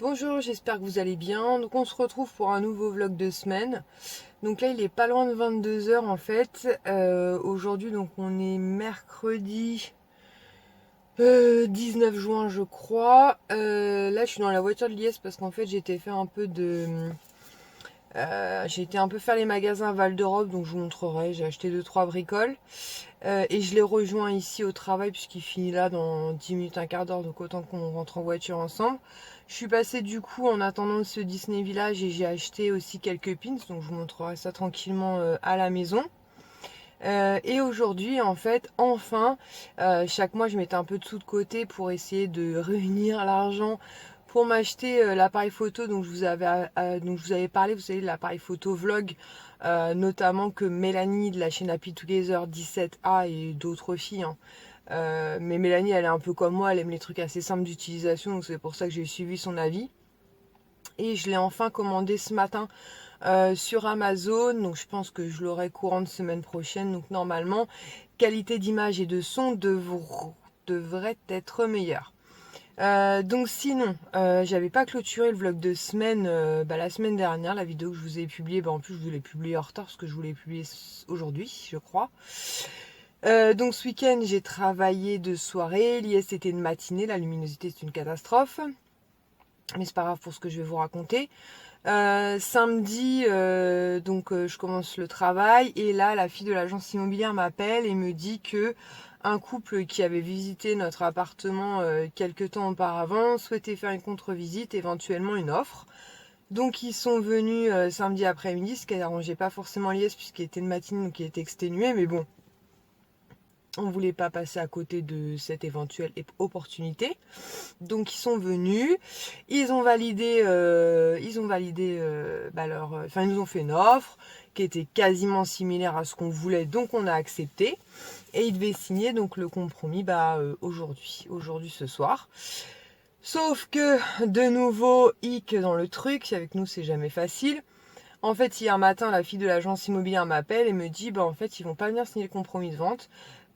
Bonjour, j'espère que vous allez bien. Donc on se retrouve pour un nouveau vlog de semaine. Donc là il est pas loin de 22 heures en fait. Aujourd'hui donc on est mercredi 19 juin je crois. Là je suis dans la voiture de Liès parce qu'en fait j'ai été un peu faire les magasins à Val d'Europe, donc je vous montrerai. J'ai acheté 2-3 bricoles. Et je les rejoins ici au travail puisqu'il finit là dans 10 minutes, un quart d'heure, donc autant qu'on rentre en voiture ensemble. Je suis passée du coup en attendant ce Disney Village et j'ai acheté aussi quelques pins, donc je vous montrerai ça tranquillement à la maison. Et aujourd'hui, en fait, enfin, chaque mois je mettais un peu de sous de côté pour essayer de réunir l'argent pour m'acheter l'appareil photo dont je vous avais parlé, vous savez, de l'appareil photo vlog, notamment que Mélanie de la chaîne Happy Together 17A et d'autres filles, hein. Mais Mélanie, elle est un peu comme moi, elle aime les trucs assez simples d'utilisation, donc c'est pour ça que j'ai suivi son avis. Et je l'ai enfin commandé ce matin sur Amazon, donc je pense que je l'aurai courant de semaine prochaine. Donc normalement, qualité d'image et de son devrait être meilleure. Donc sinon, j'avais pas clôturé le vlog de semaine la semaine dernière, la vidéo que je vous ai publiée, en plus je vous l'ai publiée en retard parce que je voulais publier aujourd'hui, je crois. Donc ce week-end j'ai travaillé de soirée, l'IS c'était de matinée, la luminosité c'est une catastrophe, mais c'est pas grave pour ce que je vais vous raconter. Samedi, je commence le travail et là la fille de l'agence immobilière m'appelle et me dit que un couple qui avait visité notre appartement quelques temps auparavant souhaitait faire une contre-visite, éventuellement une offre. Donc ils sont venus samedi après-midi, ce qui n'arrangeait pas forcément Liès puisqu'il était de matinée, donc il était exténué, mais bon, on voulait pas passer à côté de cette éventuelle opportunité. Donc ils sont venus, ils ont validé ils nous ont fait une offre qui était quasiment similaire à ce qu'on voulait, donc on a accepté. Et ils devaient signer donc le compromis aujourd'hui ce soir. Sauf que de nouveau hic dans le truc, avec nous c'est jamais facile. En fait hier matin la fille de l'agence immobilière m'appelle et me dit en fait ils vont pas venir signer le compromis de vente.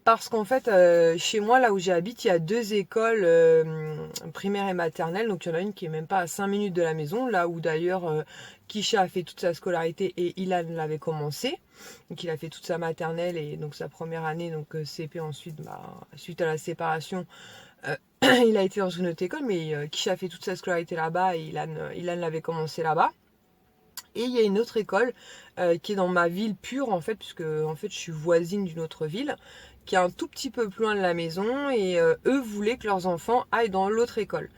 Parce qu'en fait, chez moi, là où j'habite, il y a deux écoles primaires et maternelles. Donc il y en a une qui est même pas à 5 minutes de la maison, là où d'ailleurs Kisha a fait toute sa scolarité et Ilan l'avait commencé. Donc il a fait toute sa maternelle et donc sa première année, donc CP ensuite, suite à la séparation, il a été dans une autre école, mais Kisha a fait toute sa scolarité là-bas et Ilan l'avait commencé là-bas. Et il y a une autre école qui est dans ma ville pure en fait, puisque en fait je suis voisine d'une autre ville qui est un tout petit peu plus loin de la maison et eux voulaient que leurs enfants aillent dans l'autre école.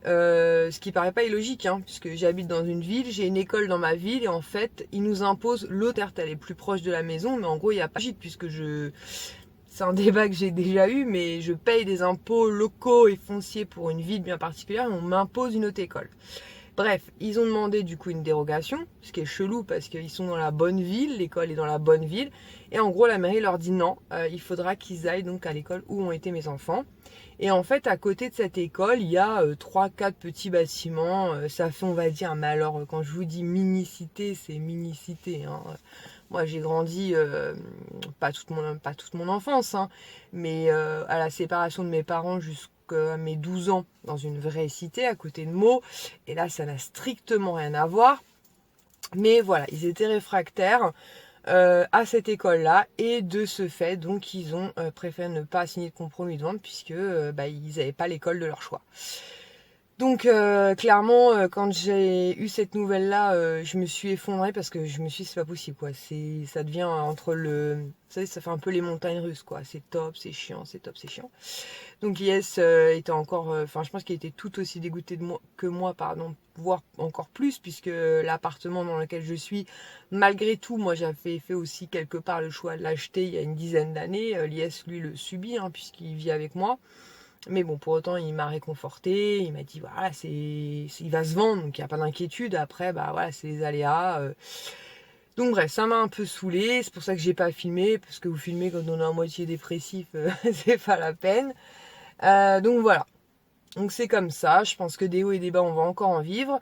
Ce qui paraît pas illogique, hein, puisque j'habite dans une ville, j'ai une école dans ma ville et en fait ils nous imposent l'autre, elle est plus proche de la maison, mais en gros il n'y a pas de logique puisque c'est un débat que j'ai déjà eu, mais je paye des impôts locaux et fonciers pour une ville bien particulière et on m'impose une autre école. Bref, ils ont demandé du coup une dérogation, ce qui est chelou parce qu'ils sont dans la bonne ville, l'école est dans la bonne ville. Et en gros, la mairie leur dit non, il faudra qu'ils aillent donc à l'école où ont été mes enfants. Et en fait, à côté de cette école, il y a 3-4 petits bâtiments. Ça fait, on va dire, mais alors quand je vous dis mini-cité, c'est mini-cité, hein. Moi, j'ai grandi, pas toute mon enfance, hein, mais à la séparation de mes parents jusqu'à mes 12 ans dans une vraie cité à côté de Meaux. Et là, ça n'a strictement rien à voir. Mais voilà, ils étaient réfractaires à cette école-là et de ce fait, donc, ils ont préféré ne pas signer de compromis de vente puisque ils n'avaient pas l'école de leur choix. Donc clairement, quand j'ai eu cette nouvelle-là, je me suis effondrée parce que je me suis dit c'est pas possible quoi. Ça devient entre vous savez, ça fait un peu les montagnes russes quoi. C'est top, c'est chiant, c'est top, c'est chiant. Donc Yes était encore, je pense qu'il était tout aussi dégoûté de moi que moi, pardon, voire encore plus puisque l'appartement dans lequel je suis, malgré tout, moi j'avais fait aussi quelque part le choix de l'acheter il y a une dizaine d'années. Lies lui le subit puisqu'il vit avec moi. Mais bon, pour autant, il m'a réconforté. Il m'a dit, voilà, il va se vendre, donc il n'y a pas d'inquiétude. Après, voilà, c'est les aléas. Donc bref, ça m'a un peu saoulé. C'est pour ça que j'ai pas filmé, parce que vous filmez quand on est à moitié dépressif, c'est pas la peine. Donc voilà. Donc c'est comme ça. Je pense que des hauts et des bas, on va encore en vivre.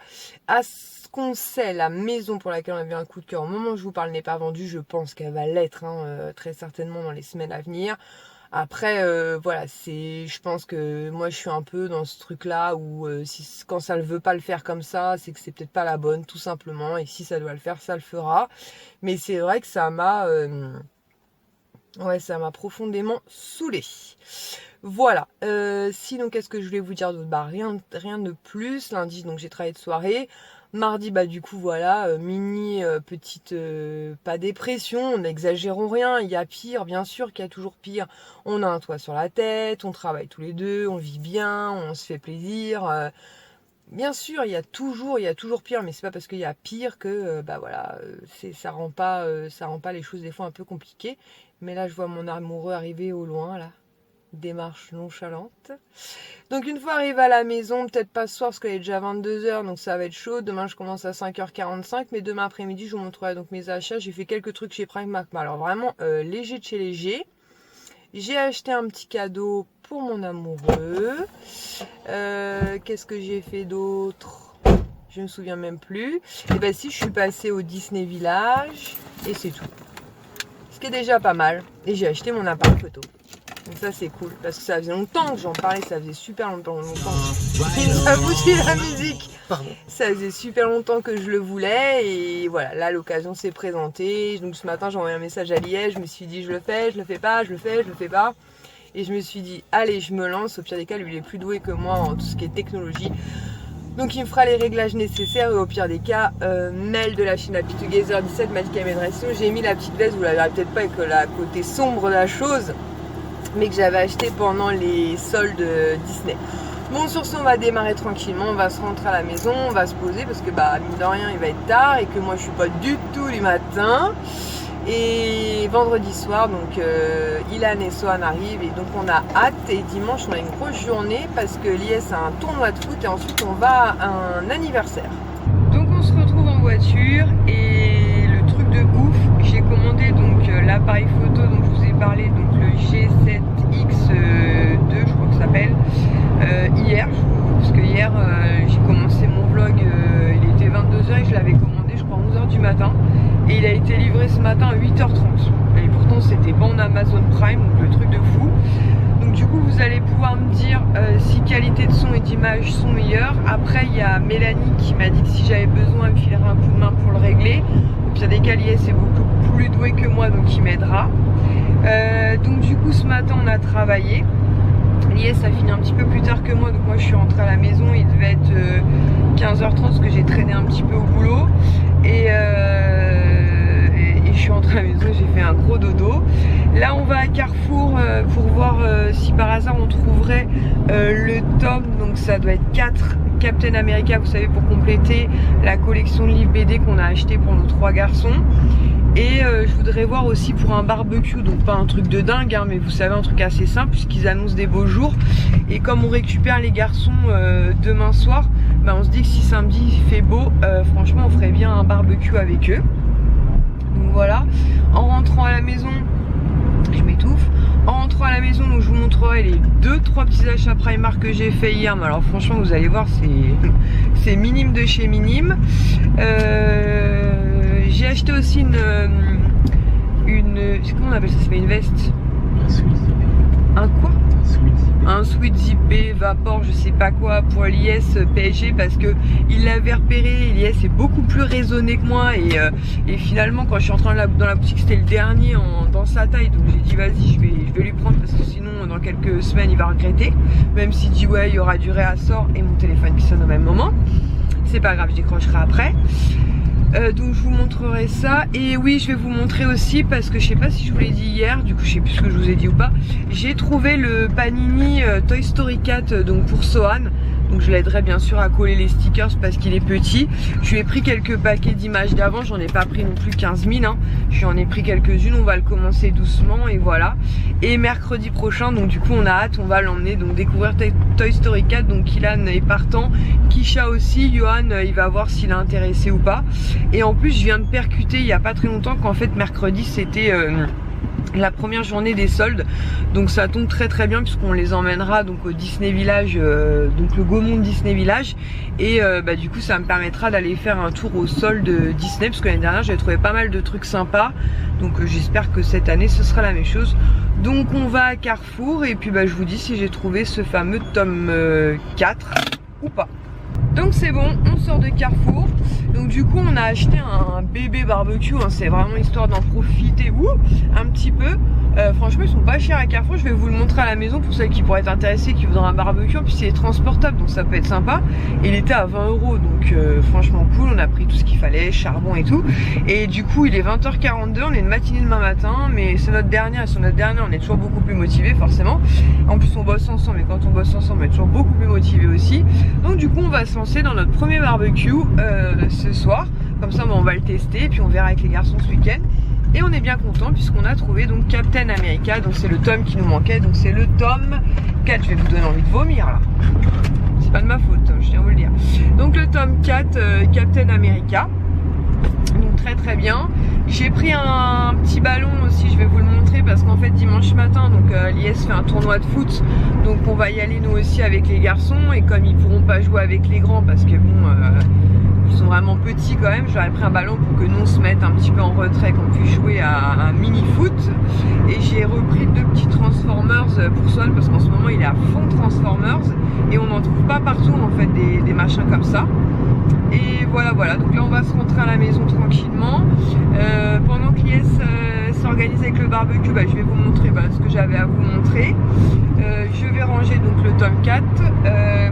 À ce qu'on sait, la maison pour laquelle on avait un coup de cœur, au moment où je vous parle n'est pas vendue. Je pense qu'elle va l'être, très certainement dans les semaines à venir. Après, voilà, je pense que moi je suis un peu dans ce truc-là où quand ça ne veut pas le faire comme ça, c'est que c'est peut-être pas la bonne, tout simplement. Et si ça doit le faire, ça le fera. Mais c'est vrai que ça m'a profondément saoulée. Voilà. Sinon, qu'est-ce que je voulais vous dire d'autre? Bah, rien de plus. Lundi, donc j'ai travaillé de soirée. Mardi, bah du coup voilà, mini petite pas dépression, n'exagérons rien, il y a pire, bien sûr qu'il y a toujours pire. On a un toit sur la tête, on travaille tous les deux, on vit bien, on se fait plaisir. Bien sûr, il y a toujours pire, mais c'est pas parce qu'il y a pire que bah voilà, ça rend pas les choses des fois un peu compliquées. Mais là, je vois mon amoureux arriver au loin là. Démarche nonchalante. Donc une fois arrivé à la maison, peut-être pas ce soir parce qu'il est déjà 22h, donc ça va être chaud. Demain je commence à 5h45, mais demain après-midi je vous montrerai donc mes achats. J'ai fait quelques trucs chez Primark, alors vraiment léger de chez léger. J'ai acheté un petit cadeau pour mon amoureux. Qu'est-ce que j'ai fait d'autre? Je me souviens même plus. Et ben si, je suis passée au Disney Village et c'est tout. Ce qui est déjà pas mal. Et j'ai acheté mon appareil photo. Donc ça c'est cool, parce que ça faisait longtemps que j'en parlais, ça faisait super longtemps. Il nous a foutu la musique. Pardon. Ça faisait super longtemps que je le voulais et voilà, là l'occasion s'est présentée. Donc ce matin j'ai envoyé un message à Liège, je me suis dit je le fais, je le fais pas, je le fais, je le fais pas. Et je me suis dit allez, je me lance, au pire des cas lui il est plus doué que moi en tout ce qui est technologie. Donc il me fera les réglages nécessaires et au pire des cas, Mel de la chaîne Happy Together 17 m'a dit qu'elle m'aiderait. J'ai mis la petite veste, vous la verrez peut-être pas avec la côté sombre de la chose, mais que j'avais acheté pendant les soldes Disney. Bon, sur ce, on va démarrer tranquillement, on va se rentrer à la maison, on va se poser parce que bah mine de rien il va être tard et que moi je suis pas du tout du matin. Et vendredi soir, donc Ilan et Sohan arrivent et donc on a hâte. Et dimanche on a une grosse journée parce que l'IS a un tournoi de foot et ensuite on va à un anniversaire. Donc on se retrouve en voiture et le truc de ouf, j'ai commandé donc l'appareil photo dont je vous ai parlé, donc le G7X2 je crois que ça s'appelle, hier, parce que hier j'ai commencé mon vlog, il était 22h et je l'avais commandé je crois 11h du matin et il a été livré ce matin à 8h30 et pourtant c'était pas en Amazon Prime, donc le truc de fou. Donc du coup vous allez pouvoir me dire si qualité de son et d'image sont meilleures. Après il y a Mélanie qui m'a dit que si j'avais besoin elle me filerait un coup de main pour le régler. Au pire des cas l'IS est beaucoup plus doué que moi donc il m'aidera. Donc du coup ce matin on a travaillé. L'IS a fini un petit peu plus tard que moi, donc moi je suis rentrée à la maison, il devait être 15h30 parce que j'ai traîné un petit peu au boulot et je suis rentrée à la maison, j'ai fait un gros dodo. Là on va à Carrefour pour voir si par hasard on trouverait le tome, donc ça doit être 4 Captain America, vous savez, pour compléter la collection de livres BD qu'on a acheté pour nos 3 garçons. Et je voudrais voir aussi pour un barbecue, donc pas un truc de dingue, hein, mais vous savez, un truc assez simple puisqu'ils annoncent des beaux jours. Et comme on récupère les garçons demain soir, bah on se dit que si samedi il fait beau, franchement on ferait bien un barbecue avec eux. Donc voilà, en rentrant à la maison, je m'étouffe. En rentrant à la maison, donc je vous montrerai les 2-3 petits achats Primark que j'ai fait hier. Mais alors franchement vous allez voir, c'est minime de chez minime. J'ai acheté aussi comment on appelle ça? C'est pas une veste? Un quoi? Un sweat zippé, vapor, je sais pas quoi, pour l'IS PSG parce que il l'avait repéré. L'IS est beaucoup plus raisonné que moi et finalement quand je suis entrée dans la boutique c'était le dernier dans sa taille, donc j'ai dit vas-y je vais lui prendre parce que sinon dans quelques semaines il va regretter, même s'il dit ouais il y aura du réassort et mon téléphone qui sonne au même moment. C'est pas grave, je décrocherai après. Donc je vous montrerai ça. Et oui, je vais vous montrer aussi parce que je sais pas si je vous l'ai dit hier, du coup je sais plus ce que je vous ai dit ou pas. J'ai trouvé le Panini Toy Story 4 donc pour Sohan. Donc je l'aiderai bien sûr à coller les stickers parce qu'il est petit. Je lui ai pris quelques paquets d'images d'avant, j'en ai pas pris non plus 15 000 hein. J'en ai pris quelques-unes, on va le commencer doucement et voilà. Et mercredi prochain, donc du coup on a hâte, on va l'emmener donc découvrir Toy Story 4. Donc Ilan est partant, Kisha aussi, Johan il va voir s'il est intéressé ou pas. Et en plus je viens de percuter il y a pas très longtemps qu'en fait mercredi c'était la première journée des soldes, donc ça tombe très très bien puisqu'on les emmènera donc au Disney Village, donc le Gaumont Disney Village, et bah, du coup ça me permettra d'aller faire un tour au soldes Disney parce que l'année dernière j'avais trouvé pas mal de trucs sympas, donc j'espère que cette année ce sera la même chose. Donc on va à Carrefour et puis bah, je vous dis si j'ai trouvé ce fameux tome 4 ou pas. Donc c'est bon, on sort de Carrefour. Donc du coup on a acheté un bébé barbecue, hein, c'est vraiment histoire d'en profiter un petit peu. Franchement ils sont pas chers à Carrefour, je vais vous le montrer à la maison pour celles qui pourraient être intéressées, qui voudraient un barbecue. En plus il est transportable donc ça peut être sympa. Et il était à 20 € donc franchement cool, on a pris tout ce qu'il fallait, charbon et tout. Et du coup il est 20h42, on est une matinée demain matin, mais c'est notre dernière et sur notre dernière on est toujours beaucoup plus motivés forcément. En plus on bosse ensemble et quand on bosse ensemble on est toujours beaucoup plus motivés aussi. Donc du coup on va se lancer dans notre premier barbecue ce soir, comme ça on va le tester et puis on verra avec les garçons ce week-end. Et on est bien content puisqu'on a trouvé donc Captain America, donc c'est le tome qui nous manquait, donc c'est le tome 4, je vais vous donner envie de vomir là, c'est pas de ma faute, je tiens à vous le dire. Donc le tome 4 Captain America, donc très très bien. J'ai pris un petit ballon aussi, je vais vous le montrer parce qu'en fait dimanche matin donc l'IS fait un tournoi de foot, donc on va y aller nous aussi avec les garçons, et comme ils pourront pas jouer avec les grands parce que bon ils sont vraiment petits quand même, j'aurais pris un ballon pour que nous on se mette un petit peu en retrait, qu'on puisse jouer à un mini foot. Et j'ai repris 2 petits Transformers pour Swan parce qu'en ce moment il est à fond Transformers et on n'en trouve pas partout en fait des machins comme ça. Et voilà, donc là on va se rentrer à la maison tranquillement. Pendant que l'IS s'organise avec le barbecue, bah, je vais vous montrer ce que j'avais à vous montrer. Je vais ranger donc le tome 4.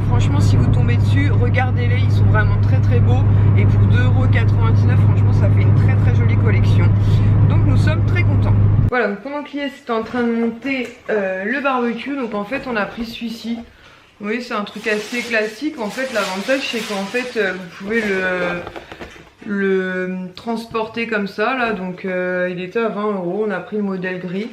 Franchement si vous tombez dessus, regardez-les, ils sont vraiment très très beaux. Et pour 2,99 €, franchement ça fait une très très jolie collection. Donc nous sommes très contents. Voilà, donc pendant que l'IS est en train de monter le barbecue, donc en fait on a pris celui-ci. Oui, c'est un truc assez classique. En fait, l'avantage c'est qu'en fait, vous pouvez le transporter comme ça là. Donc, il était à 20 €. On a pris le modèle gris.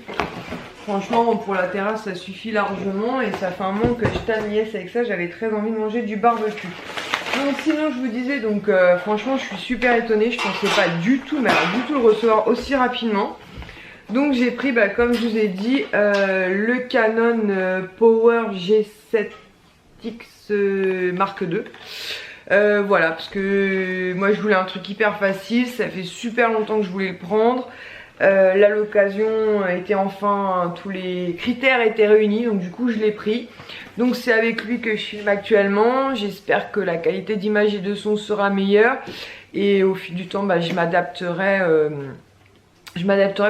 Franchement, pour la terrasse, ça suffit largement et ça fait un moment que je tanne l'IS avec ça. J'avais très envie de manger du barbecue. Donc, sinon, je vous disais, donc, franchement, je suis super étonnée. Je pensais pas du tout, mais alors, du tout le recevoir aussi rapidement. Donc, j'ai pris, comme je vous ai dit, le Canon Power G7. Mark II. Voilà, parce que moi je voulais un truc hyper facile, ça fait super longtemps que je voulais le prendre. Là l'occasion était enfin, tous les critères étaient réunis, donc du coup je l'ai pris. Donc c'est avec lui que je filme actuellement. J'espère que la qualité d'image et de son sera meilleure. Et au fil du temps je m'adapterai.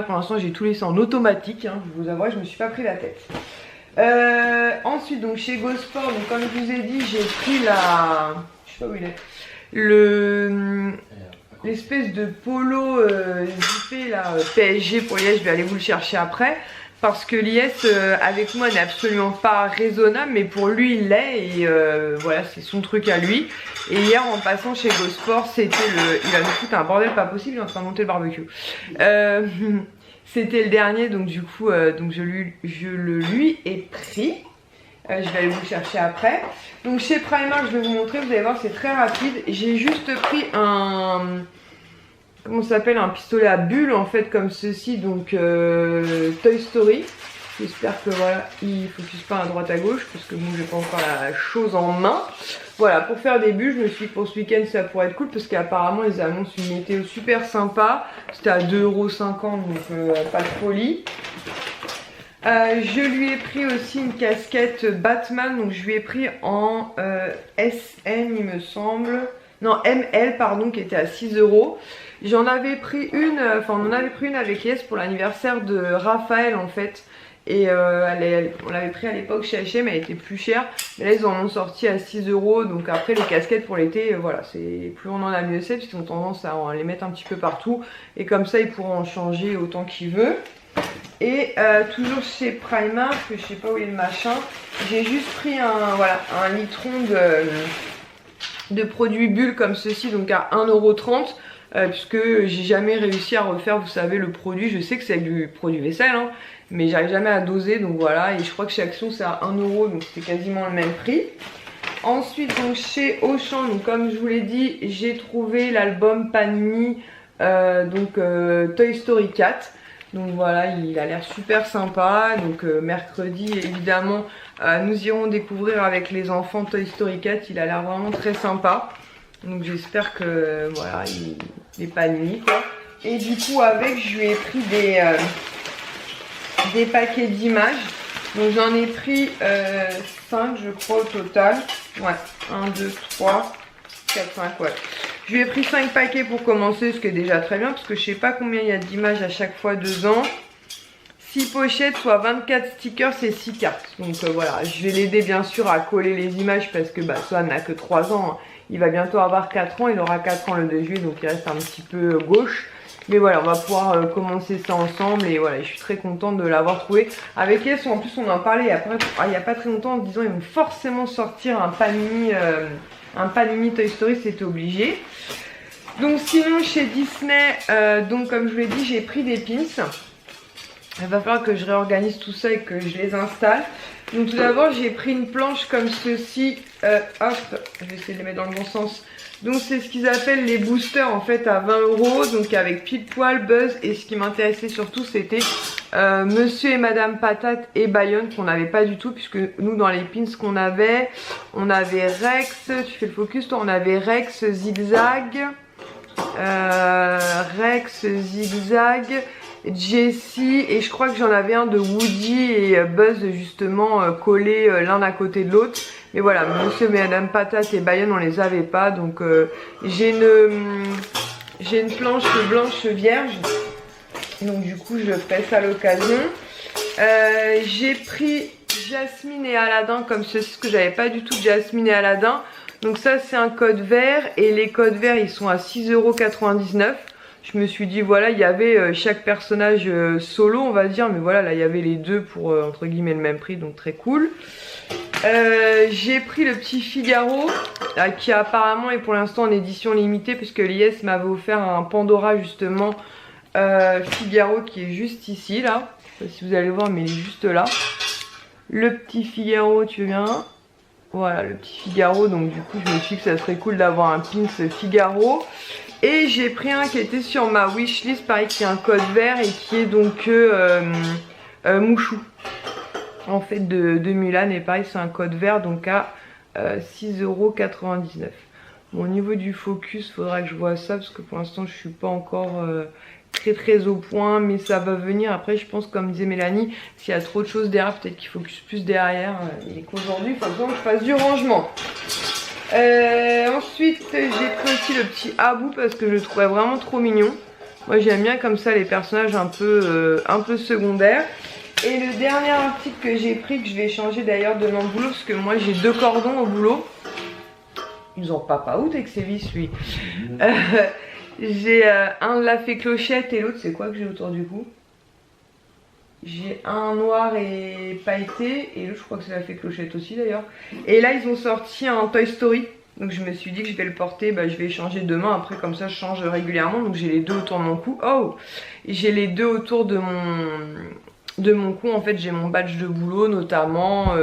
Pour l'instant j'ai tout laissé en automatique, hein, je vous avoue, je me suis pas pris la tête. Ensuite donc chez Go Sport, donc comme je vous ai dit j'ai pris je sais pas où il est, l'espèce de polo zippé là, PSG pour l'IS. Je vais aller vous le chercher après parce que l'IS avec moi n'est absolument pas raisonnable, mais pour lui il l'est et voilà, c'est son truc à lui. Et hier en passant chez Go Sport, c'était il a me foutu un bordel pas possible, il est en train de monter le barbecue. C'était le dernier, donc du coup donc je le lui ai pris. Je vais aller vous le chercher après. Donc chez Primark, je vais vous montrer, vous allez voir, c'est très rapide. J'ai juste pris un, comment ça s'appelle, un pistolet à bulles en fait comme ceci, donc Toy Story. J'espère que voilà, il ne focus pas à droite à gauche parce que moi j'ai pas encore la chose en main. Voilà, pour faire des bulles, je me suis dit pour ce week-end ça pourrait être cool parce qu'apparemment ils annoncent une météo super sympa. C'était à 2,50 €, donc pas de folie. Je lui ai pris aussi une casquette Batman, donc je lui ai pris en SN il me semble. Non, ML pardon, qui était à 6 €. J'en avais pris une, on en avait pris une avec Yes pour l'anniversaire de Raphaël en fait. Et on l'avait pris à l'époque chez H&M, elle était plus chère. Mais là ils en ont sorti à 6 €. Donc après les casquettes pour l'été, voilà, c'est plus on en a mieux c'est, puisqu'ils ont tendance à les mettre un petit peu partout. Et comme ça ils pourront en changer autant qu'ils veulent. Et toujours chez Primark, je sais pas où est le machin, j'ai juste pris un litron de produits bulles comme ceci, donc à 1,30 €. Puisque j'ai jamais réussi à refaire, vous savez, le produit. Je sais que c'est du produit vaisselle, hein, mais j'arrive jamais à doser, donc voilà. Et je crois que chez Action c'est à 1 €, donc c'est quasiment le même prix. Ensuite, donc chez Auchan, donc comme je vous l'ai dit, j'ai trouvé l'album Panini, Toy Story 4. Donc voilà, il a l'air super sympa. Donc mercredi, évidemment, nous irons découvrir avec les enfants Toy Story 4. Il a l'air vraiment très sympa. Donc j'espère que voilà, il est pas nuit quoi. Et du coup avec je lui ai pris des paquets d'images. Donc j'en ai pris 5 je crois au total. Ouais, 1, 2, 3, 4, 5, ouais. Je lui ai pris 5 paquets pour commencer, ce qui est déjà très bien, parce que je sais pas combien il y a d'images à chaque fois dedans. 6 pochettes, soit 24 stickers et 6 cartes. Donc voilà, je vais l'aider bien sûr à coller les images, parce que Swan n'a que 3 ans. Hein. Il va bientôt avoir 4 ans, il aura 4 ans le 2 juillet, donc il reste un petit peu gauche. Mais voilà, on va pouvoir commencer ça ensemble et voilà, je suis très contente de l'avoir trouvé. Avec elle, en plus on en parlait il y a pas très longtemps en disant ils vont forcément sortir un Panini Toy Story, c'était obligé. Donc sinon chez Disney, donc comme je vous l'ai dit, j'ai pris des pins. Il va falloir que je réorganise tout ça et que je les installe. Donc tout d'abord j'ai pris une planche comme ceci, hop, je vais essayer de les mettre dans le bon sens. Donc c'est ce qu'ils appellent les boosters en fait à 20 €, donc avec pile poil, Buzz, et ce qui m'intéressait surtout c'était Monsieur et Madame Patate et Bayonne qu'on n'avait pas du tout, puisque nous dans les pins qu'on avait, on avait Rex, tu fais le focus toi, on avait Rex, Zigzag, Jessie, et je crois que j'en avais un de Woody et Buzz justement collés l'un à côté de l'autre. Mais voilà, Monsieur et Madame Patate et Bayonne on les avait pas, donc j'ai une planche blanche vierge, donc du coup je ferai ça à l'occasion. J'ai pris Jasmine et Aladdin comme ceci, parce que j'avais pas du tout Jasmine et Aladdin. Donc ça c'est un code vert, et les codes verts ils sont à 6,99 €. Je me suis dit voilà, il y avait chaque personnage solo on va dire, mais voilà, là il y avait les deux pour entre guillemets le même prix, donc très cool. J'ai pris le petit Figaro qui apparemment est pour l'instant en édition limitée, puisque l'IS m'avait offert un Pandora justement Figaro qui est juste ici là. Je sais pas si vous allez voir, mais il est juste là. Le petit Figaro, tu veux bien? Voilà, le petit Figaro, donc du coup je me suis dit que ça serait cool d'avoir un pins Figaro. Et j'ai pris un qui était sur ma wishlist, pareil, qui est un code vert et qui est donc Mouchou. En fait de Mulan, et pareil c'est un code vert, donc à 6,99 €. Bon, au niveau du focus, faudra que je vois ça, parce que pour l'instant je suis pas encore très au point, mais ça va venir. Après je pense, comme disait Mélanie, s'il y a trop de choses derrière, peut-être qu'il focus plus derrière, et qu'aujourd'hui il faut que je fasse du rangement. Ensuite j'ai pris aussi le petit Abou, parce que je le trouvais vraiment trop mignon. Moi j'aime bien comme ça les personnages un peu secondaires. Et le dernier article que j'ai pris, que je vais changer d'ailleurs de mon boulot, parce que moi j'ai 2 cordons au boulot. Ils ont papa out avec ses vis lui. J'ai un de la fée Clochette, et l'autre c'est quoi que j'ai autour du cou? J'ai un noir et pailleté, et l'autre je crois que c'est la fée Clochette aussi d'ailleurs. Et là ils ont sorti un Toy Story, donc je me suis dit que je vais le porter, je vais échanger demain, après comme ça je change régulièrement. Donc j'ai les deux autour de mon cou, oh, j'ai les deux autour de mon cou. En fait j'ai mon badge de boulot notamment,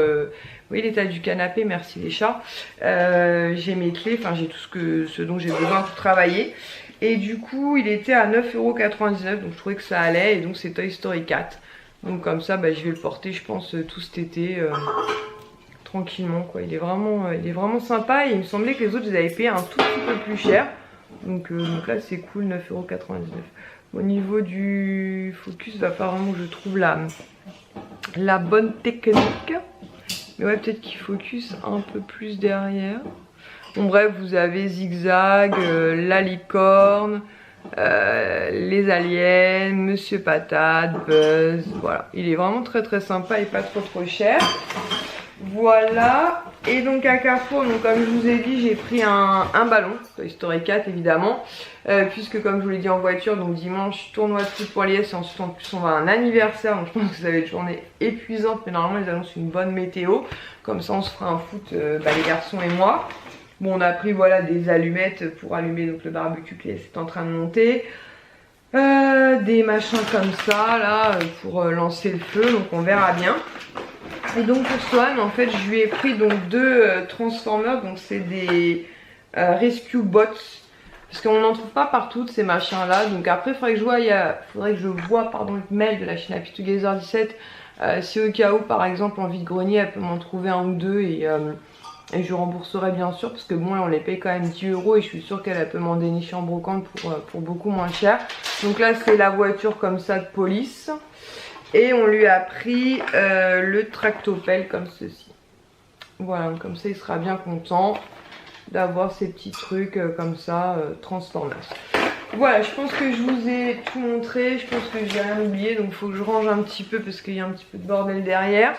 oui, l'état du canapé, merci les chats, j'ai mes clés, enfin j'ai tout ce dont j'ai besoin pour travailler. Et du coup il était à 9,99 €, donc je trouvais que ça allait, et donc c'est Toy Story 4. Donc comme ça je vais le porter je pense tout cet été tranquillement quoi. Il est vraiment sympa, et il me semblait que les autres je les avais payés un tout petit peu plus cher. Donc là c'est cool, 9,99 €. Au niveau du focus, il va falloir vraiment que je trouve la bonne technique. Mais ouais, peut-être qu'il focus un peu plus derrière. Bon bref, vous avez Zigzag, la licorne, les aliens, Monsieur Patate, Buzz, voilà. Il est vraiment très sympa et pas trop cher. Voilà. Et donc à Carrefour, donc comme je vous ai dit, j'ai pris un ballon, Toy Story 4 évidemment, puisque comme je vous l'ai dit en voiture, donc dimanche tournoi de foot pour l'IS, et ensuite en plus on va à un anniversaire, donc je pense que ça va être une journée épuisante, mais normalement ils annoncent une bonne météo, comme ça on se fera un foot, les garçons et moi. Bon, on a pris voilà des allumettes pour allumer donc le barbecue qui est en train de monter, des machins comme ça là pour lancer le feu, donc on verra bien. Et donc pour Swan, en fait, je lui ai pris donc 2 Transformers, donc c'est des Rescue Bots, parce qu'on n'en trouve pas partout de ces machins là. Donc après, il faudrait que je vois le mail de la chaîne Happy Together 17, si au cas où par exemple en vide-grenier elle peut m'en trouver un ou deux, et je rembourserai bien sûr, parce que bon là on les paye quand même 10 € et je suis sûre qu'elle peut m'en dénicher en brocante pour beaucoup moins cher. Donc là c'est la voiture comme ça de police. Et on lui a pris le tractopelle comme ceci. Voilà, comme ça il sera bien content d'avoir ces petits trucs comme ça, Transformers. Voilà, je pense que je vous ai tout montré, je pense que j'ai rien oublié, donc il faut que je range un petit peu parce qu'il y a un petit peu de bordel derrière.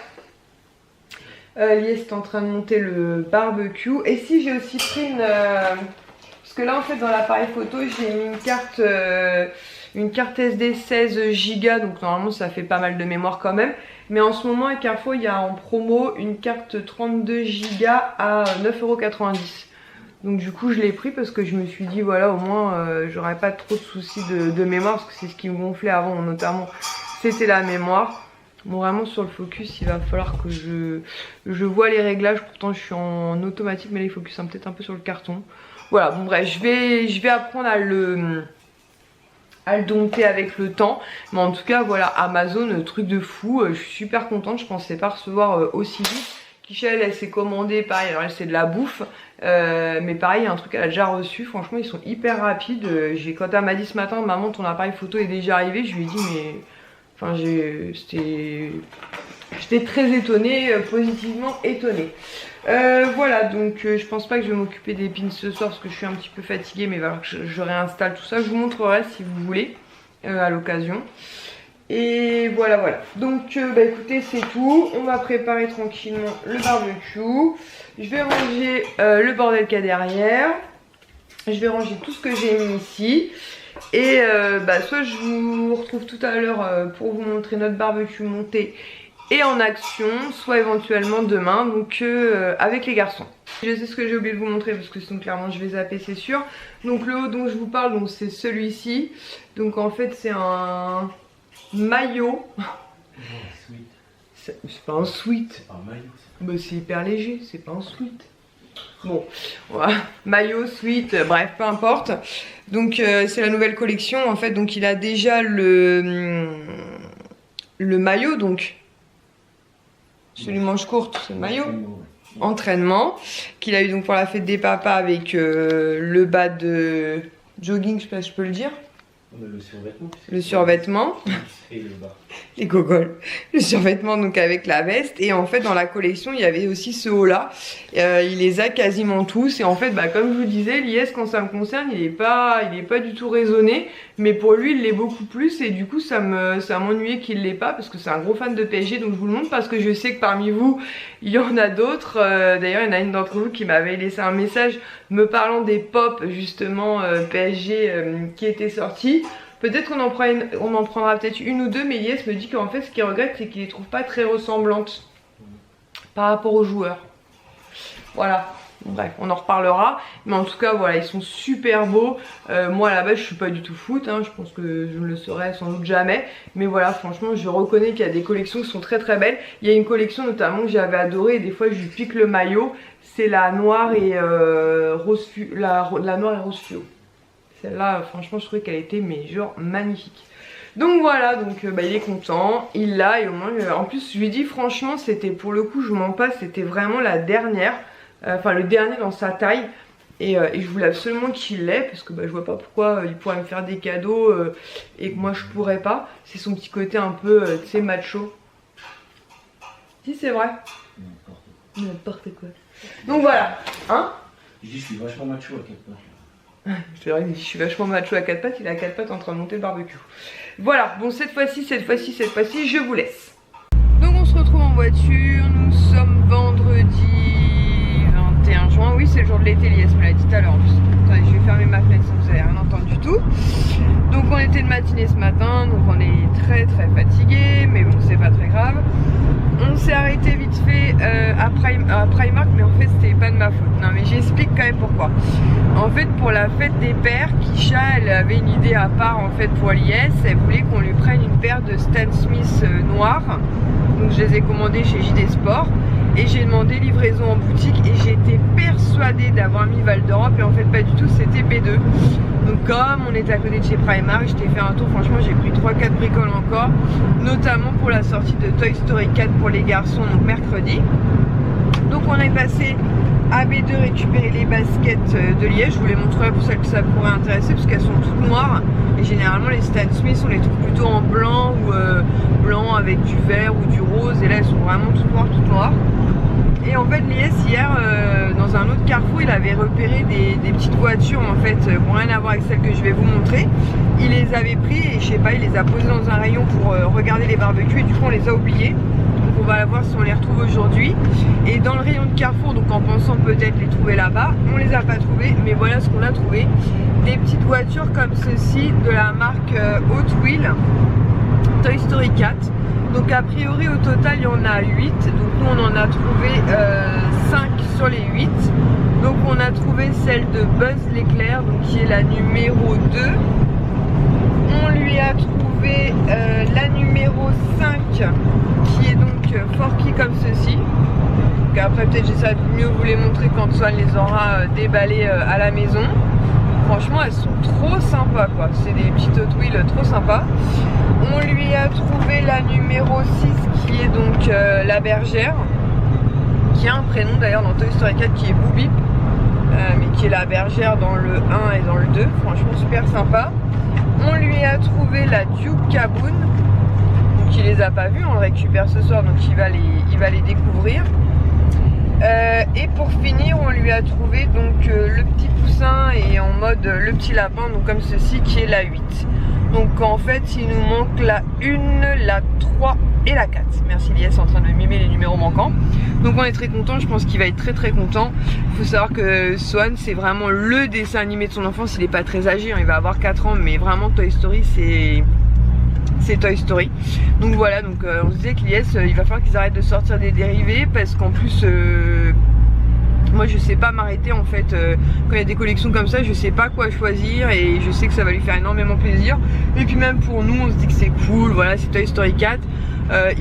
Lies est en train de monter le barbecue. Et si j'ai aussi pris une... parce que là en fait dans l'appareil photo j'ai mis une carte SD 16 Go, donc normalement ça fait pas mal de mémoire quand même. Mais en ce moment à Carrefour il y a en promo une carte 32 Go à 9,90 €. Donc du coup je l'ai pris parce que je me suis dit voilà, au moins j'aurais pas trop de soucis de mémoire, parce que c'est ce qui me gonflait avant notamment, c'était la mémoire. Bon, vraiment sur le focus il va falloir que je vois les réglages, pourtant je suis en automatique mais là il focus peut-être un peu sur le carton. Voilà, bon bref, je vais apprendre à le dompter avec le temps. Mais en tout cas voilà, Amazon, truc de fou, je suis super contente, je pensais pas recevoir aussi vite. Kichel elle s'est commandée, pareil, alors elle c'est de la bouffe, mais pareil, un truc elle a déjà reçu, franchement ils sont hyper rapides. Quand elle m'a dit ce matin, maman ton appareil photo est déjà arrivé, je lui ai dit mais... Enfin j'étais très étonnée, positivement étonnée. Voilà, donc je pense pas que je vais m'occuper des pins ce soir parce que je suis un petit peu fatiguée, mais il va falloir que je réinstalle tout ça. Je vous montrerai si vous voulez à l'occasion. Et voilà, voilà. Donc bah écoutez, c'est tout. On va préparer tranquillement le barbecue. Je vais ranger le bordel qu'il y a derrière. Je vais ranger tout ce que j'ai mis ici. Et bah soit je vous retrouve tout à l'heure pour vous montrer notre barbecue monté et en action, soit éventuellement demain, donc avec les garçons. Je sais ce que j'ai oublié de vous montrer parce que sinon clairement je vais zapper, c'est sûr. Donc le haut dont je vous parle, donc c'est celui-ci. Donc en fait c'est un maillot. C'est pas un sweat. C'est pas un maillot. Bah, c'est hyper léger, c'est pas un sweat. Bon, voilà. Maillot, sweat, bref, peu importe. Donc c'est la nouvelle collection en fait. Donc il a déjà le maillot, donc celui manche courte, c'est le maillot. Entraînement, qu'il a eu donc pour la fête des papas avec le bas de jogging, je sais pas si je peux le dire. Le survêtement. Le survêtement. Et le bas. Les gogoles. Le survêtement donc avec la veste. Et en fait dans la collection il y avait aussi ce haut là. Il les a quasiment tous. Et en fait bah, comme je vous disais, l'IS quand ça me concerne il est pas du tout raisonné. Mais pour lui il l'est beaucoup plus. Et du coup ça m'ennuyait qu'il l'ait pas. Parce que c'est un gros fan de PSG. Donc je vous le montre parce que je sais que parmi vous il y en a d'autres. D'ailleurs il y en a une d'entre vous qui m'avait laissé un message me parlant des pop justement PSG qui étaient sortis. Peut-être qu'on en prendra peut-être une ou deux, mais Yes me dit qu'en fait ce qu'il regrette c'est qu'il les trouve pas très ressemblantes par rapport aux joueurs. Voilà, bref on en reparlera, mais en tout cas voilà ils sont super beaux. Moi à la base je suis pas du tout foot, hein. Je pense que je ne le serai sans doute jamais, mais voilà franchement je reconnais qu'il y a des collections qui sont très très belles. Il y a une collection notamment que j'avais adorée et des fois je lui pique le maillot, c'est la noire et rose fluo. Celle-là, franchement, je trouvais qu'elle était mais genre magnifique. Donc voilà, donc bah, il est content, il l'a et au moins, en plus je lui dis franchement, c'était pour le coup, je vous mens pas, c'était vraiment la dernière, enfin le dernier dans sa taille. Et je voulais absolument qu'il l'ait parce que bah, je vois pas pourquoi il pourrait me faire des cadeaux et que moi je pourrais pas. C'est son petit côté un peu, tu sais, macho. Si c'est vrai. N'importe quoi. Donc voilà, hein. Je dis je suis vachement macho à 4 pattes. C'est vrai, je suis vachement macho à 4 pattes, il est à 4 pattes en train de monter le barbecue. Voilà, bon cette fois-ci, je vous laisse. Donc on se retrouve en voiture, nous sommes vendredi 21 juin. Oui, c'est le jour de l'été, Lies me l'a dit tout à l'heure en plus. Attendez, je vais fermer ma fenêtre sinon vous n'avez rien entendu du tout. Donc on était de matinée ce matin, donc on est très très fatigué, mais bon c'est pas très grave. On s'est arrêté vite fait à Primark, mais en fait c'était pas de ma faute. Non mais j'explique quand même pourquoi. En fait pour la fête des pères, Kisha elle avait une idée à part en fait pour l'IS. Elle voulait qu'on lui prenne une paire de Stan Smith noires. Donc je les ai commandées chez JD Sport. Et j'ai demandé livraison en boutique et j'étais persuadée d'avoir mis Val d'Europe et en fait pas du tout, c'était B2. Donc comme on était à côté de chez Primark, je t'ai fait un tour, franchement j'ai pris 3-4 bricoles encore, notamment pour la sortie de Toy Story 4 pour les garçons, donc mercredi. Donc on est passé AB2 récupérer les baskets de Liège. Je vous les montrerai pour celles que ça pourrait intéresser parce qu'elles sont toutes noires. Et généralement les Stan Smith on les trouve plutôt en blanc ou blanc avec du vert ou du rose. Et là elles sont vraiment toutes noires. Et en fait Lies hier dans un autre carrefour il avait repéré des petites voitures en fait bon, rien à voir avec celles que je vais vous montrer. Il les avait pris et je sais pas, il les a posées dans un rayon pour regarder les barbecues et du coup on les a oubliés. Donc on va voir si on les retrouve aujourd'hui. Et dans le rayon de carrefour, donc en pensant peut-être les trouver là-bas, on les a pas trouvés, mais voilà ce qu'on a trouvé. Des petites voitures comme ceci de la marque Hot Wheels Toy Story 4. Donc a priori au total il y en a 8, donc nous on en a trouvé 5 sur les 8. Donc on a trouvé celle de Buzz l'éclair, donc qui est la numéro 2. On lui a trouvé la numéro 5 qui est donc Forky comme ceci. Donc après peut-être j'essaierai de mieux vous les montrer quand Swan les aura déballées à la maison. Franchement elles sont trop sympas quoi, c'est des petites Hot Wheels trop sympas. On lui a trouvé la numéro 6 qui est donc la bergère, qui a un prénom d'ailleurs dans Toy Story 4 qui est Boo Beep, mais qui est la bergère dans le 1 et dans le 2, franchement super sympa. On lui a trouvé la Duke Caboon, donc il les a pas vus, on le récupère ce soir donc il va les découvrir. Et pour finir on lui a trouvé donc le petit poussin et en mode le petit lapin, donc comme ceci qui est la 8. Donc en fait il nous manque la 1, la 3 et la 4. Merci Lies en train de mimer les numéros manquants. Donc on est très content, je pense qu'il va être très content. Il faut savoir que Swan c'est vraiment le dessin animé de son enfance, il n'est pas très âgé, hein, il va avoir 4 ans, mais vraiment Toy Story c'est Toy Story. Donc voilà, donc on se disait que Lies il va falloir qu'ils arrêtent de sortir des dérivés parce qu'en plus moi je sais pas m'arrêter en fait quand il y a des collections comme ça, je sais pas quoi choisir et je sais que ça va lui faire énormément plaisir. Et puis même pour nous on se dit que c'est cool, voilà c'est Toy Story 4.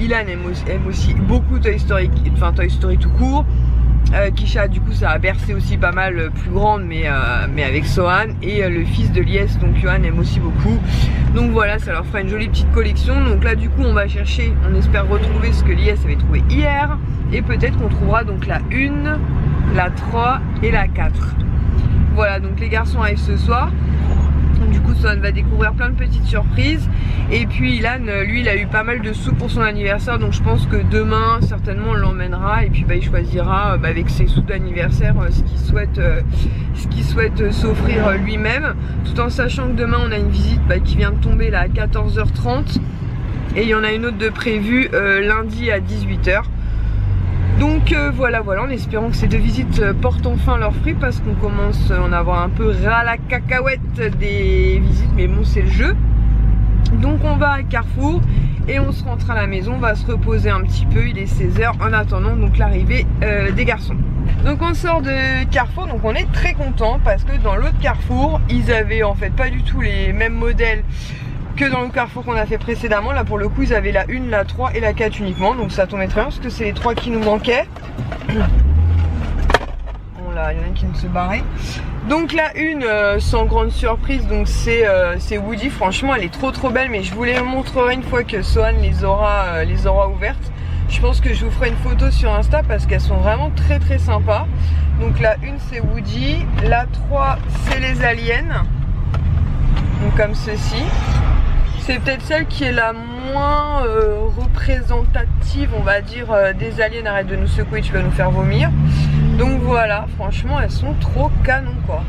Ilan aime aussi beaucoup Toy Story, enfin Toy Story tout court. Kisha du coup ça a bercé aussi pas mal plus grande mais avec Sohan, et le fils de Lies donc Johan aime aussi beaucoup. Donc voilà, ça leur fera une jolie petite collection. Donc là du coup on va chercher, on espère retrouver ce que Lies avait trouvé hier, et peut-être qu'on trouvera donc la 1, la 3 et la 4. Voilà, donc les garçons arrivent ce soir. Du coup Sohan va découvrir plein de petites surprises. Et puis Ilan lui il a eu pas mal de sous pour son anniversaire, donc je pense que demain certainement on l'emmènera et puis il choisira avec ses sous d'anniversaire ce qu'il souhaite s'offrir lui-même, tout en sachant que demain on a une visite qui vient de tomber là à 14h30 et il y en a une autre de prévue lundi à 18h. Donc voilà, en espérant que ces deux visites portent enfin leurs fruits, parce qu'on commence à en avoir un peu ras la cacahuète des visites, mais bon c'est le jeu. Donc on va à Carrefour et on se rentre à la maison, on va se reposer un petit peu, il est 16h en attendant donc l'arrivée des garçons. Donc on sort de Carrefour, donc on est très content parce que dans l'autre Carrefour ils avaient en fait pas du tout les mêmes modèles que dans le Carrefour qu'on a fait précédemment. Là pour le coup ils avaient la 1, la 3 et la 4 uniquement, donc ça tombait très bien parce que c'est les 3 qui nous manquaient. Bon là il y en a une qui ne se barrait. Donc la 1 sans grande surprise, donc c'est Woody, franchement elle est trop belle, mais je vous les montrerai une fois que Sohan les aura ouvertes. Je pense que je vous ferai une photo sur Insta parce qu'elles sont vraiment très sympas. Donc la 1 c'est Woody, la 3 c'est les aliens, donc comme ceci. C'est peut-être celle qui est la moins représentative on va dire des aliens. Arrête de nous secouer, tu vas nous faire vomir. Donc voilà, franchement elles sont trop canon quoi.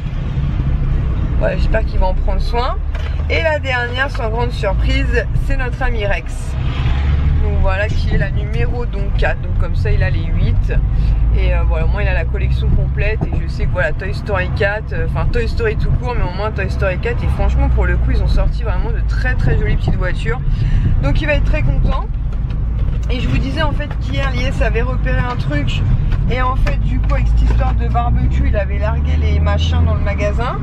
Voilà, j'espère qu'il va en prendre soin. Et la dernière sans grande surprise c'est notre ami Rex. Donc voilà, qui est la numéro donc 4. Donc comme ça il a les 8. Et voilà, au moins il a la collection complète. Et je sais que voilà, Toy Story 4, enfin Toy Story tout court, mais au moins Toy Story 4. Et franchement pour le coup ils ont sorti vraiment de très jolies petites voitures. Donc il va être très content. Et je vous disais en fait qu'hier Lies avait repéré un truc. Et en fait du coup avec cette histoire de barbecue il avait largué les machins dans le magasin.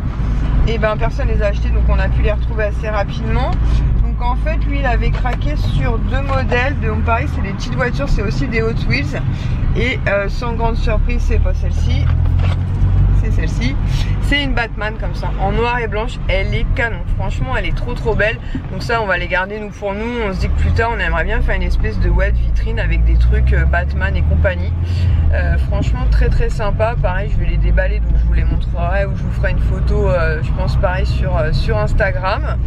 Et ben personne les a achetés, donc on a pu les retrouver assez rapidement. Donc en fait lui il avait craqué sur 2 modèles. Donc pareil c'est des petites voitures, c'est aussi des Hot Wheels. Et sans grande surprise c'est pas celle-ci, c'est celle-ci. C'est une Batman comme ça, en noir et blanche. Elle est canon, franchement elle est trop belle. Donc ça on va les garder nous pour nous. On se dit que plus tard on aimerait bien faire une espèce de web vitrine avec des trucs Batman et compagnie. Franchement très sympa. Pareil je vais les déballer, donc je vous les montrerai ou je vous ferai une photo je pense pareil sur Instagram.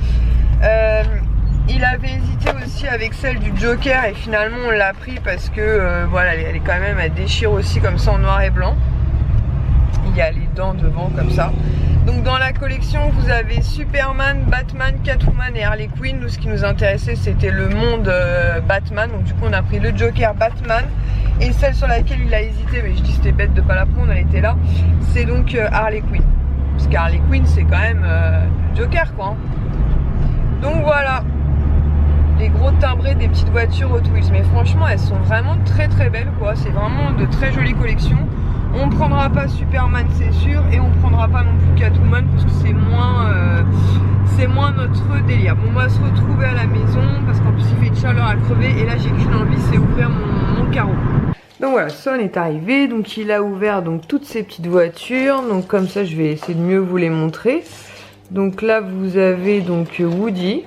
Il avait hésité aussi avec celle du Joker et finalement on l'a pris parce que voilà, elle est quand même, elle déchire aussi comme ça en noir et blanc. Il y a les dents devant comme ça. Donc dans la collection vous avez Superman, Batman, Catwoman et Harley Quinn. Nous ce qui nous intéressait c'était le monde Batman. Donc du coup on a pris le Joker, Batman. Et celle sur laquelle il a hésité, mais je dis c'était bête de pas la prendre, elle était là. C'est donc Harley Quinn. Parce qu'Harley Quinn c'est quand même le Joker quoi. Donc voilà. Les gros timbrés des petites voitures Hot Wheels, mais franchement elles sont vraiment très belles quoi, c'est vraiment de très jolies collections. On ne prendra pas Superman c'est sûr, et on ne prendra pas non plus Catwoman parce que c'est moins notre délire. Bon, on va se retrouver à la maison parce qu'en plus il fait une chaleur à crever et là j'ai qu'une envie, c'est ouvrir mon carreau. Donc voilà, Son est arrivé, donc il a ouvert donc toutes ces petites voitures, donc comme ça je vais essayer de mieux vous les montrer. Donc là vous avez donc Woody.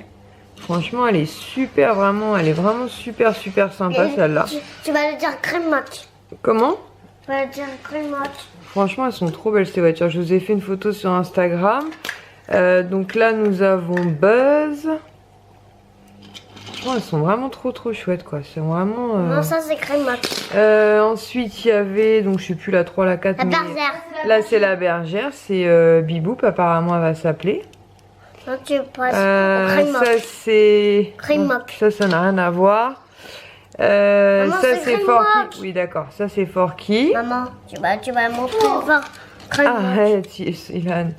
Franchement, elle est super, vraiment, elle est vraiment super sympa celle-là. Tu vas le dire Grimlock. Comment? Tu vas le dire Grimlock. Franchement, elles sont trop belles ces voitures. Je vous ai fait une photo sur Instagram. Donc là, nous avons Buzz. Franchement, elles sont vraiment trop chouettes quoi. C'est vraiment. Non, ça c'est Grimlock. Ensuite, il y avait, donc je sais plus la 3, la 4. La bergère. Là, c'est la bergère. C'est Biboop, apparemment, elle va s'appeler. Non, tu passes ça c'est... Grimlock. Ça n'a rien à voir. Maman, ça c'est Grimlock. Forky. Oui d'accord, ça c'est Forky. Maman, tu vas montrer fort. Arrête, Ilan.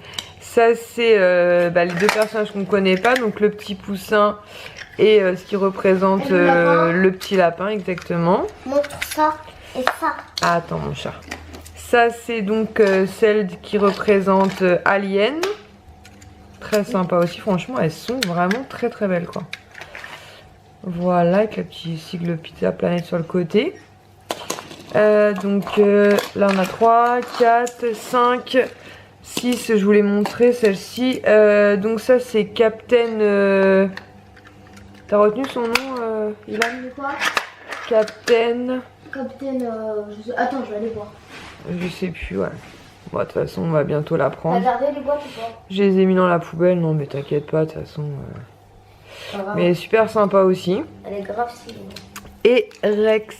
Ça c'est les deux personnages qu'on ne connaît pas. Donc le petit poussin et ce qui représente le petit lapin exactement. Montre ça et ça. Ah, attends mon chat. Ça c'est donc celle qui représente Alien. Très sympa aussi, franchement elles sont vraiment très belles quoi. Voilà, avec la petite sigle Pizza Planet sur le côté. Donc là on a 3, 4, 5, 6, je vous l'ai montré celle-ci. Donc ça c'est Captain... T'as retenu son nom Ilan? Quoi? Captain... Attends, je vais aller voir. Je sais plus, ouais. Bon, de toute façon, on va bientôt la prendre. T'as gardé les boîtes ou pas? Je les ai mis dans la poubelle, non mais t'inquiète pas, de toute façon. Mais super sympa aussi. Elle est grave si. Et Rex,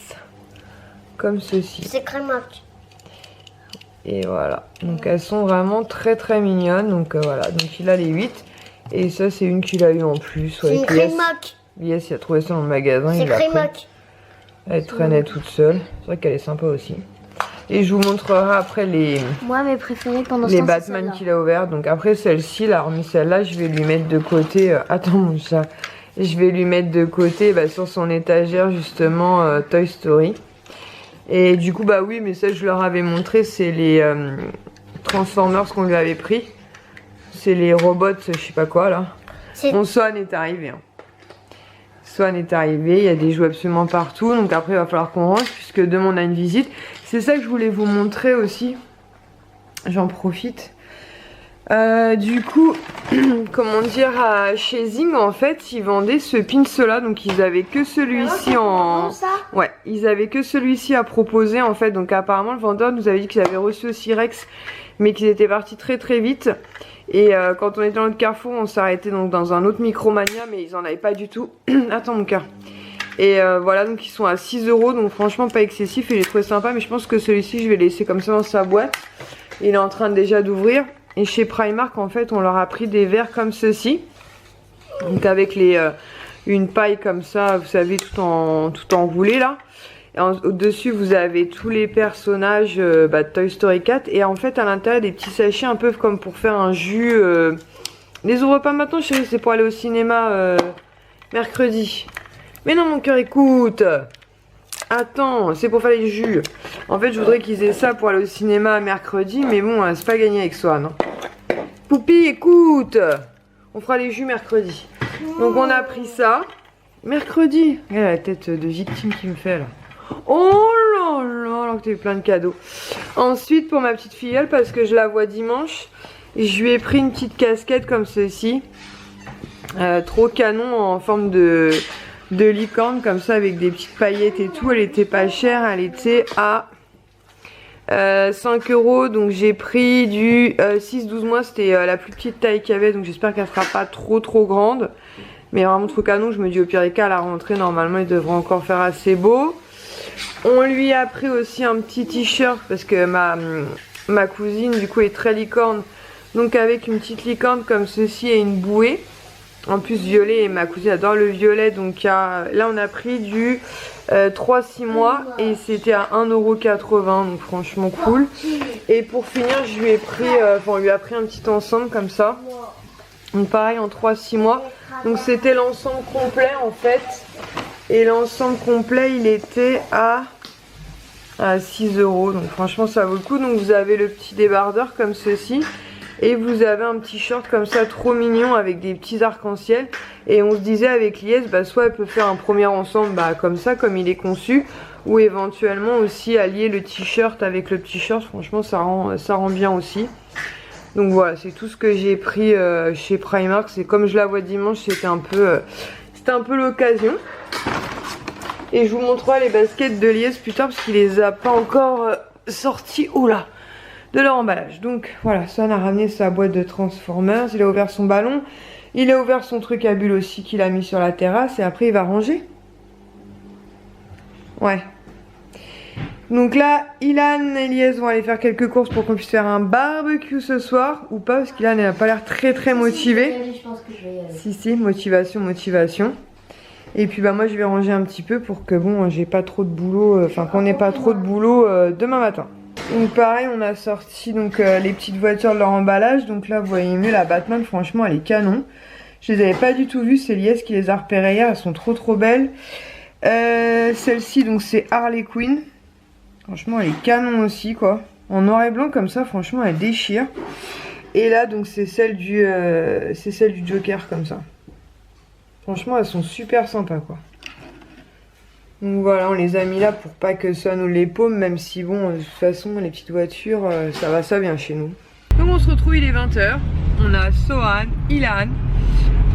comme ceci. C'est Grimlock. Et voilà, donc elles sont vraiment très mignonnes. Donc voilà, donc il a les 8. Et ça, c'est une qu'il a eu en plus. Ouais, C'est une Grimlock. Yes, il a trouvé ça dans le magasin. C'est Grimlock. Elle traînait toute seule. C'est vrai qu'elle est sympa aussi. Et je vous montrerai après les préférés pendant les Batman qu'il a ouvert. Donc après celle-ci, là, hormis celle-là, je vais lui mettre de côté. Attends mon chat. Je vais lui mettre de côté sur son étagère justement Toy Story. Et du coup oui, mais ça je leur avais montré, c'est les Transformers qu'on lui avait pris. C'est les robots, je sais pas quoi là. Mon Swan est arrivé. Hein. Swan est arrivé, il y a des jouets absolument partout. Donc après il va falloir qu'on range puisque demain on a une visite. C'est ça que je voulais vous montrer aussi. J'en profite. Du coup, comment dire, chez Zing en fait, ils vendaient ce pins là, donc ils avaient que celui-ci en... Ouais, ils avaient que celui-ci à proposer en fait, donc apparemment le vendeur nous avait dit qu'ils avaient reçu aussi Rex, mais qu'ils étaient partis très vite. Et quand on était dans le Carrefour, on s'est arrêté donc dans un autre Micromania, mais ils en avaient pas du tout. Attends mon cœur. Et voilà, donc ils sont à 6 €, donc franchement pas excessif, et j'ai trouvé sympa, mais je pense que celui-ci je vais laisser comme ça dans sa boîte. Il est en train déjà d'ouvrir. Et chez Primark en fait on leur a pris des verres comme ceci. Donc avec une paille comme ça, vous savez, tout enroulé là. Et au-dessus vous avez tous les personnages de Toy Story 4. Et en fait à l'intérieur des petits sachets un peu comme pour faire un jus. Les ouvre pas maintenant chérie, c'est pour aller au cinéma mercredi. Mais non mon cœur, écoute. Attends, c'est pour faire les jus. En fait je voudrais qu'ils aient ça pour aller au cinéma mercredi. Mais bon, c'est pas gagné avec Swan. Poupi, écoute. On fera les jus mercredi. Donc on a pris ça. Mercredi. Regarde la tête de victime qu'il me fait là. Oh là là, alors que t'as eu plein de cadeaux. Ensuite pour ma petite filleule, parce que je la vois dimanche, je lui ai pris une petite casquette comme ceci. Trop canon en forme de licorne comme ça avec des petites paillettes et tout. Elle était pas chère, elle était à 5 €. Donc j'ai pris du 6-12 mois, c'était la plus petite taille qu'il y avait. Donc j'espère qu'elle sera pas trop grande. Mais vraiment trop canon, je me dis au pire des cas à la rentrée normalement il devrait encore faire assez beau. On lui a pris aussi un petit t-shirt parce que ma cousine du coup est très licorne. Donc avec une petite licorne comme ceci et une bouée. En plus violet, et ma cousine adore le violet. Donc là on a pris du 3-6 mois et c'était à 1,80 €. Donc franchement cool. Et pour finir je lui ai pris, on lui a pris un petit ensemble comme ça. Donc pareil en 3-6 mois. Donc c'était l'ensemble complet en fait. Et l'ensemble complet il était à 6 €. Donc franchement ça vaut le coup. Donc vous avez le petit débardeur comme ceci. Et vous avez un petit short comme ça trop mignon avec des petits arcs-en-ciel. Et on se disait avec Lies, bah, soit elle peut faire un premier ensemble comme ça, comme il est conçu. Ou éventuellement aussi allier le t-shirt avec le petit short. Franchement ça rend bien aussi. Donc voilà, c'est tout ce que j'ai pris chez Primark. C'est comme je la vois dimanche, c'était un peu l'occasion. Et je vous montrerai les baskets de Lies plus tard parce qu'il les a pas encore sortis. Oula, de leur emballage. Donc voilà, Son a ramené sa boîte de Transformers, il a ouvert son ballon, il a ouvert son truc à bulles aussi qu'il a mis sur la terrasse et après il va ranger. Ouais. Donc là, Ilan et Lies vont aller faire quelques courses pour qu'on puisse faire un barbecue ce soir ou pas parce qu'Ilan n'a pas l'air très motivé. Je pense que je vais y aller. Si, motivation. Et puis bah moi je vais ranger un petit peu pour que bon, j'ai pas trop de boulot, qu'on n'ait pas trop de boulot demain matin. Donc pareil, on a sorti donc les petites voitures de leur emballage. Donc là vous voyez mieux, la Batman franchement elle est canon. Je les avais pas du tout vues, c'est Lies qui les a repérées hier, elles sont trop belles. Celle-ci donc c'est Harley Quinn. Franchement elle est canon aussi quoi. En noir et blanc comme ça, franchement elle déchire. Et là donc c'est celle du Joker comme ça. Franchement elles sont super sympas quoi. Donc voilà, on les a mis là pour pas que ça nous les paume, même si bon, de toute façon, les petites voitures, ça vient chez nous. Donc on se retrouve, il est 20 h, on a Sohan, Ilan,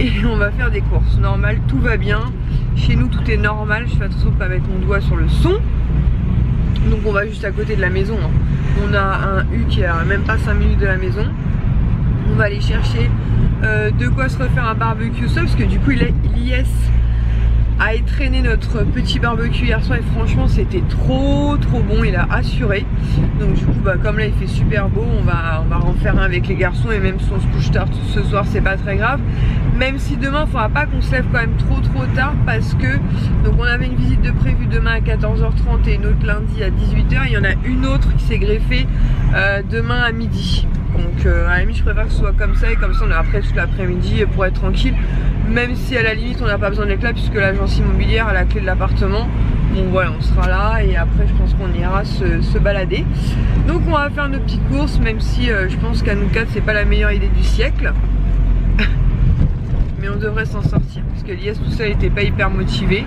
et on va faire des courses. Normal, tout va bien. Chez nous, tout est normal. Je fais attention de ne pas mettre mon doigt sur le son. Donc on va juste à côté de la maison. Hein. On a un U qui est à même pas 5 minutes de la maison. On va aller chercher de quoi se refaire un barbecue seul, parce que du coup, Lies a traîné notre petit barbecue hier soir et franchement c'était trop bon, il a assuré. Donc du coup comme là il fait super beau, on va en faire un avec les garçons et même si on se couche tard ce soir c'est pas très grave. Même si demain il faudra pas qu'on se lève quand même trop tard parce que donc on avait une visite de prévue demain à 14 h 30 et une autre lundi à 18 h. Il y en a une autre qui s'est greffée demain à midi. Donc à la limite je préfère que ce soit comme ça et comme ça on est après toute l'après-midi pour être tranquille. Même si à la limite on n'a pas besoin d'être là puisque l'agence immobilière a la clé de l'appartement. Bon voilà, on sera là et après je pense qu'on ira se balader. Donc on va faire nos petites courses, même si je pense qu'à nous quatre c'est pas la meilleure idée du siècle. Mais on devrait s'en sortir parce que Lies tout seul était pas hyper motivé.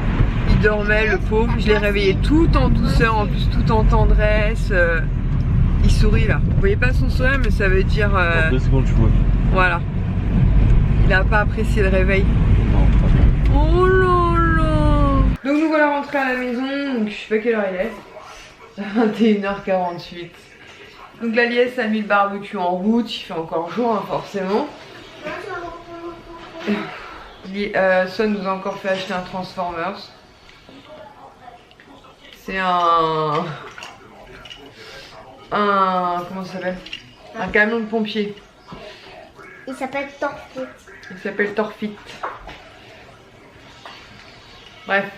Il dormait le pauvre, je l'ai réveillé tout en douceur, en plus tout en tendresse. Il sourit là. Vous voyez pas son sourire mais ça veut dire... 2 secondes je vois. Voilà. Il a pas apprécié le réveil. Non, oh là là. Donc nous voilà rentrés à la maison. Donc je sais pas quelle heure il est. 21 h 48. Donc la Lies a mis le barbecue en route. Il fait encore jour hein, forcément. Son nous a encore fait acheter un Transformers. C'est un comment ça s'appelle? Un camion de pompier. Il s'appelle Torfit. Il s'appelle Torfit. Bref.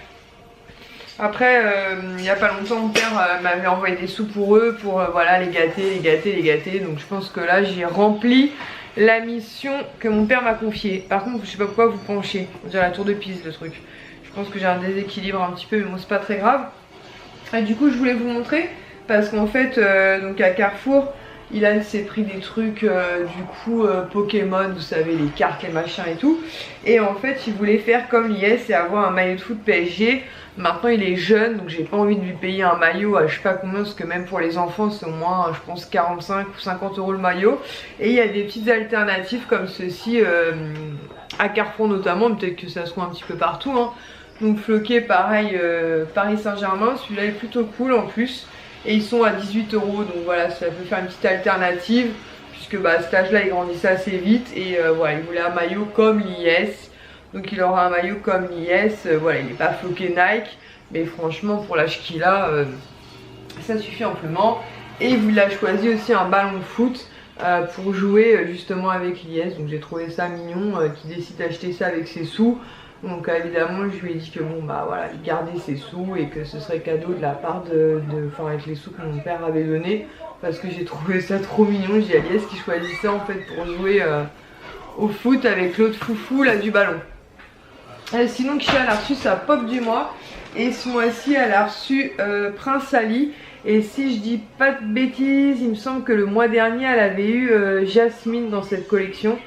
Après, il n'y a pas longtemps, mon père m'avait envoyé des sous pour eux, pour voilà, les gâter. Donc je pense que là, j'ai rempli la mission que mon père m'a confiée. Par contre, je sais pas pourquoi vous penchez. On dirait la tour de Pise, le truc. Je pense que j'ai un déséquilibre un petit peu, mais bon, c'est pas très grave. Et du coup, je voulais vous montrer, parce qu'en fait, donc à Carrefour, Ilan s'est pris des trucs du coup Pokémon, vous savez, les cartes, les machins et tout. Et en fait il voulait faire comme Lies et avoir un maillot de foot PSG. Maintenant il est jeune, donc j'ai pas envie de lui payer un maillot à je sais pas combien, parce que même pour les enfants c'est au moins je pense 45 ou 50 € le maillot. Et il y a des petites alternatives comme ceci à Carrefour notamment, peut-être que ça se trouve un petit peu partout hein. Donc Floqué pareil, Paris Saint-Germain, celui-là est plutôt cool en plus. Et ils sont à 18 €, donc voilà, ça peut faire une petite alternative, puisque bah, à cet âge-là, il grandissait assez vite. Et voilà, il voulait un maillot comme l'IS. Donc il aura un maillot comme l'IS. Voilà, il n'est pas floqué Nike, mais franchement, pour l'âge qu'il a, ça suffit amplement. Et il a choisi aussi un ballon de foot pour jouer justement avec l'IS. Donc j'ai trouvé ça mignon, qu'il décide d'acheter ça avec ses sous. Donc évidemment je lui ai dit que bon bah voilà, il gardait ses sous et que ce serait cadeau de la part enfin avec les sous que mon père avait donné, parce que j'ai trouvé ça trop mignon. J'ai Aliès qui choisissait en fait pour jouer au foot avec l'autre foufou là du ballon. Sinon Kisha elle a reçu sa pop du mois, et ce mois-ci elle a reçu Prince Ali. Et si je dis pas de bêtises, il me semble que le mois dernier elle avait eu Jasmine dans cette collection.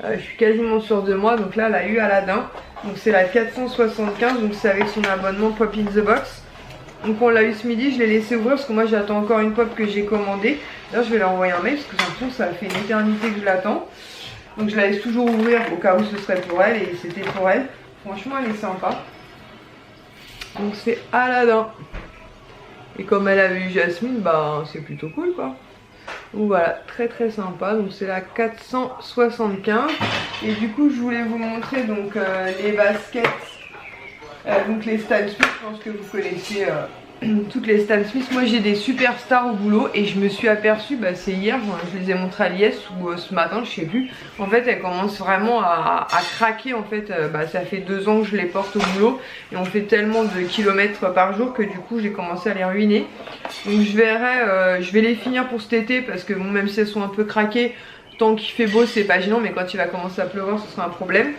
Je suis quasiment sûre de moi, donc là elle a eu Aladdin. Donc c'est la 475, donc c'est avec son abonnement Pop in the Box. Donc on l'a eu ce midi, je l'ai laissé ouvrir parce que moi j'attends encore une pop que j'ai commandée. D'ailleurs je vais leur envoyer un mail parce que j'ai l'impression que ça fait une éternité que je l'attends. Donc je la laisse toujours ouvrir au cas où ce serait pour elle, et c'était pour elle. Franchement elle est sympa. Donc c'est Aladdin. Et comme elle avait eu Jasmine, bah c'est plutôt cool quoi. Donc voilà, très très sympa. Donc c'est la 475. Et du coup je voulais vous montrer donc les baskets, donc les Stan Smith. Je pense que vous connaissez toutes les Stan Smith. Moi j'ai des superstars au boulot et je me suis aperçue, bah, c'est hier, je les ai montrées à Lies ou ce matin, je sais plus. En fait elles commencent vraiment à craquer en fait. Bah, ça fait 2 ans que je les porte au boulot et on fait tellement de kilomètres par jour que du coup j'ai commencé à les ruiner. Donc je verrai, je vais les finir pour cet été parce que bon, même si elles sont un peu craquées, tant qu'il fait beau c'est pas gênant, mais quand il va commencer à pleuvoir ce sera un problème.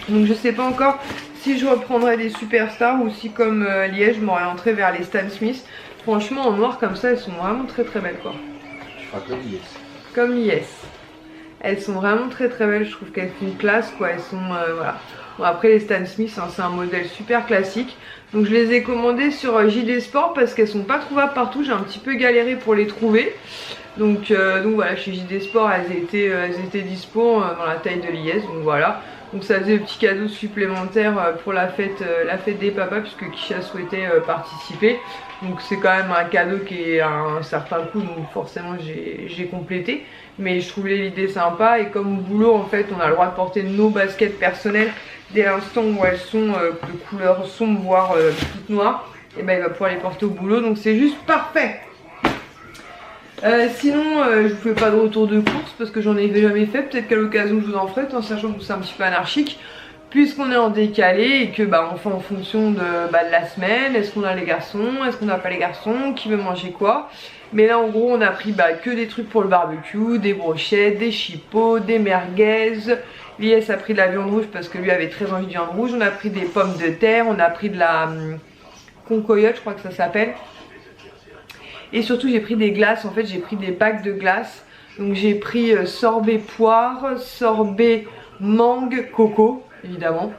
Donc je sais pas encore si je reprendrai des superstars ou si comme Liège je m'orienterai vers les Stan Smith. Franchement en noir comme ça elles sont vraiment très très belles quoi. Tu feras comme Lies. Comme Lies. Elles sont vraiment très très belles, je trouve qu'elles font classe quoi, elles sont voilà. Bon après les Stan Smith hein, c'est un modèle super classique. Donc je les ai commandées sur JD Sport parce qu'elles sont pas trouvables partout, j'ai un petit peu galéré pour les trouver. Donc voilà, chez JD Sport elles étaient dispo dans la taille de Lies, donc voilà. Donc ça faisait le petit cadeau supplémentaire pour la fête des papas, puisque Kisha souhaitait participer. Donc c'est quand même un cadeau qui est à un certain coût, donc forcément j'ai complété. Mais je trouvais l'idée sympa, et comme au boulot en fait on a le droit de porter nos baskets personnelles dès l'instant où elles sont de couleur sombre, voire toutes noires, et ben il va pouvoir les porter au boulot, donc c'est juste parfait. Sinon je vous fais pas de retour de course parce que j'en ai jamais fait, peut-être qu'à l'occasion je vous en ferai, en sachant que c'est un petit peu anarchique puisqu'on est en décalé et que bah on fait en fonction de la semaine. Est-ce qu'on a les garçons, est-ce qu'on n'a pas les garçons, qui veut manger quoi. Mais là en gros on a pris que des trucs pour le barbecue, des brochettes, des chipots, des merguez. Lies a pris de la viande rouge parce que lui avait très envie de viande rouge. On a pris des pommes de terre, on a pris de la concoyote je crois que ça s'appelle. Et surtout j'ai pris des glaces, en fait j'ai pris des packs de glaces. Donc j'ai pris sorbet poire, sorbet mangue, coco évidemment.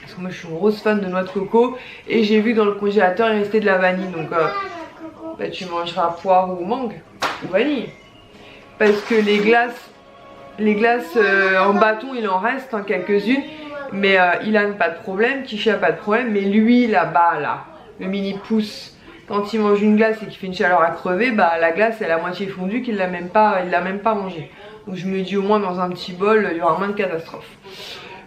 Parce que moi je suis une grosse fan de noix de coco. Et j'ai vu dans le congélateur il restait de la vanille. Donc bah, tu mangeras poire ou mangue ou vanille. Parce que les glaces en bâton il en reste hein, quelques-unes. Mais Ilan pas de problème, Kisha pas de problème. Mais lui là-bas là, le mini pouce, quand il mange une glace et qu'il fait une chaleur à crever, bah la glace elle est à moitié fondue qu'il l'a même pas mangée. Donc je me dis au moins dans un petit bol il y aura moins de catastrophe.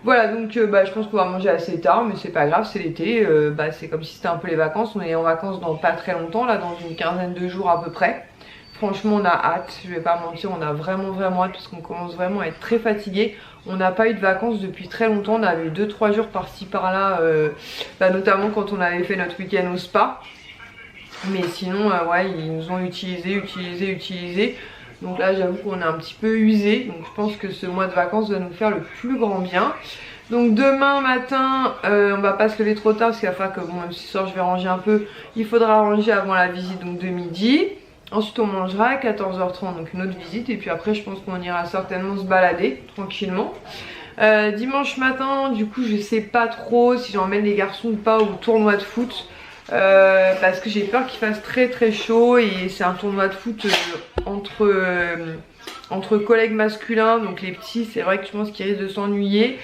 Voilà donc je pense qu'on va manger assez tard, mais c'est pas grave, c'est l'été, c'est comme si c'était un peu les vacances. On est en vacances dans pas très longtemps, là dans une quinzaine de jours à peu près. Franchement on a hâte, je vais pas mentir, on a vraiment hâte parce qu'on commence vraiment à être très fatigué. On n'a pas eu de vacances depuis très longtemps, on avait eu 2-3 jours par-ci par-là, notamment quand on avait fait notre week-end au spa. Mais sinon ouais ils nous ont utilisé. Donc là j'avoue qu'on est un petit peu usé. Donc je pense que ce mois de vacances va nous faire le plus grand bien. Donc demain matin on va pas se lever trop tard parce qu'il va falloir que bon même si ce soir je vais ranger un peu, il faudra ranger avant la visite donc de midi. Ensuite on mangera à 14h30, donc une autre visite. Et puis après je pense qu'on ira certainement se balader tranquillement. Dimanche matin, du coup je sais pas trop si j'emmène les garçons ou pas au tournoi de foot. Parce que j'ai peur qu'il fasse très chaud. Et c'est un tournoi de foot entre collègues masculins, donc les petits, c'est vrai que je pense qu'ils risquent de s'ennuyer.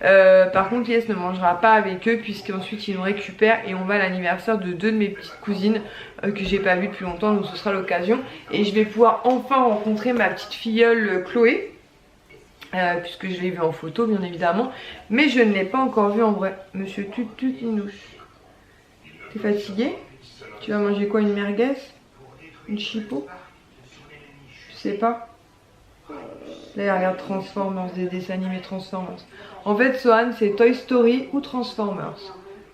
Par contre Lies ne mangera pas avec eux puisqu'ensuite ils nous récupèrent et on va à l'anniversaire de deux de mes petites cousines que j'ai pas vues depuis longtemps, donc ce sera l'occasion. Et je vais pouvoir enfin rencontrer ma petite filleule Chloé. Puisque je l'ai vue en photo bien évidemment, mais je ne l'ai pas encore vue en vrai. Monsieur Tutinouche, t'es fatigué? Tu vas manger quoi, une merguez? Une chipot? Je sais pas. Là il regarde Transformers, des dessins animés Transformers. En fait Sohan c'est Toy Story ou Transformers.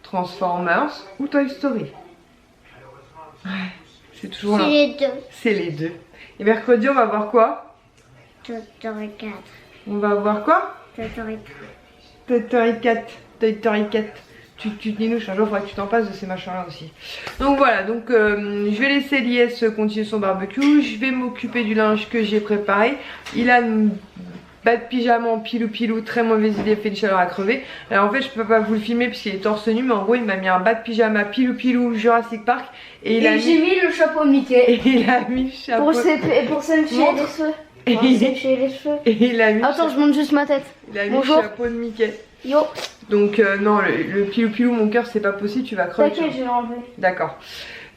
Transformers ou Toy Story. Ouais, c'est toujours là. C'est les deux. C'est les deux. Et mercredi on va voir quoi? Toy Story 4. On va voir quoi? Toy Story 3. Toy Story 4. Toy Story 4. Tu te dinouches, un jour il faudra que tu t'en passes de ces machins là aussi. Donc voilà, donc je vais laisser Lies continuer son barbecue. Je vais m'occuper du linge que j'ai préparé. Il a une bas de pyjama en pilou, très mauvaise idée, fait une chaleur à crever. Alors en fait je peux pas vous le filmer puisqu'il est torse nu, mais en gros il m'a mis un bas de pyjama pilou Jurassic Park. Et j'ai mis le chapeau de Mickey. Et il a mis le chapeau. Pour sécher les cheveux. Pour sécher les cheveux. Et il a mis Attends, je monte juste ma tête. Il a mis Bonjour. le chapeau de Mickey. Yo. Donc non, le pilou mon cœur c'est pas possible, tu vas crever. T'inquiète, je vais l'enlever. D'accord.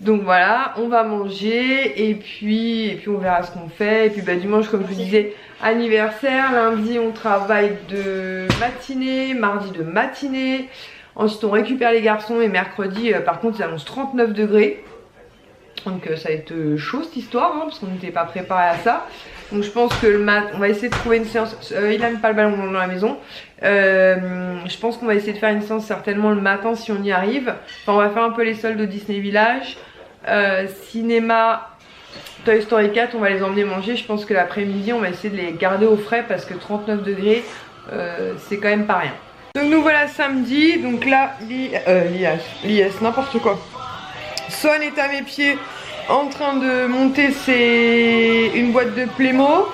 Donc voilà, on va manger et puis on verra ce qu'on fait. Et puis bah, dimanche, comme je vous disais, anniversaire. Lundi on travaille de matinée, mardi de matinée. Ensuite on récupère les garçons et mercredi par contre il annonce 39 degrés. Donc ça va être chaud cette histoire, hein, parce qu'on n'était pas préparé à ça. Donc je pense que le mat, on va essayer de trouver une séance. Il n'aime pas le ballon dans la maison. Je pense qu'on va essayer de faire une séance certainement le matin si on y arrive. Enfin on va faire un peu les soldes au Disney Village. Cinéma, Toy Story 4, on va les emmener manger. Je pense que l'après-midi on va essayer de les garder au frais parce que 39 degrés c'est quand même pas rien. Donc nous voilà samedi. Donc là Lies, n'importe quoi. Son est à mes pieds en train de monter une boîte de Playmo.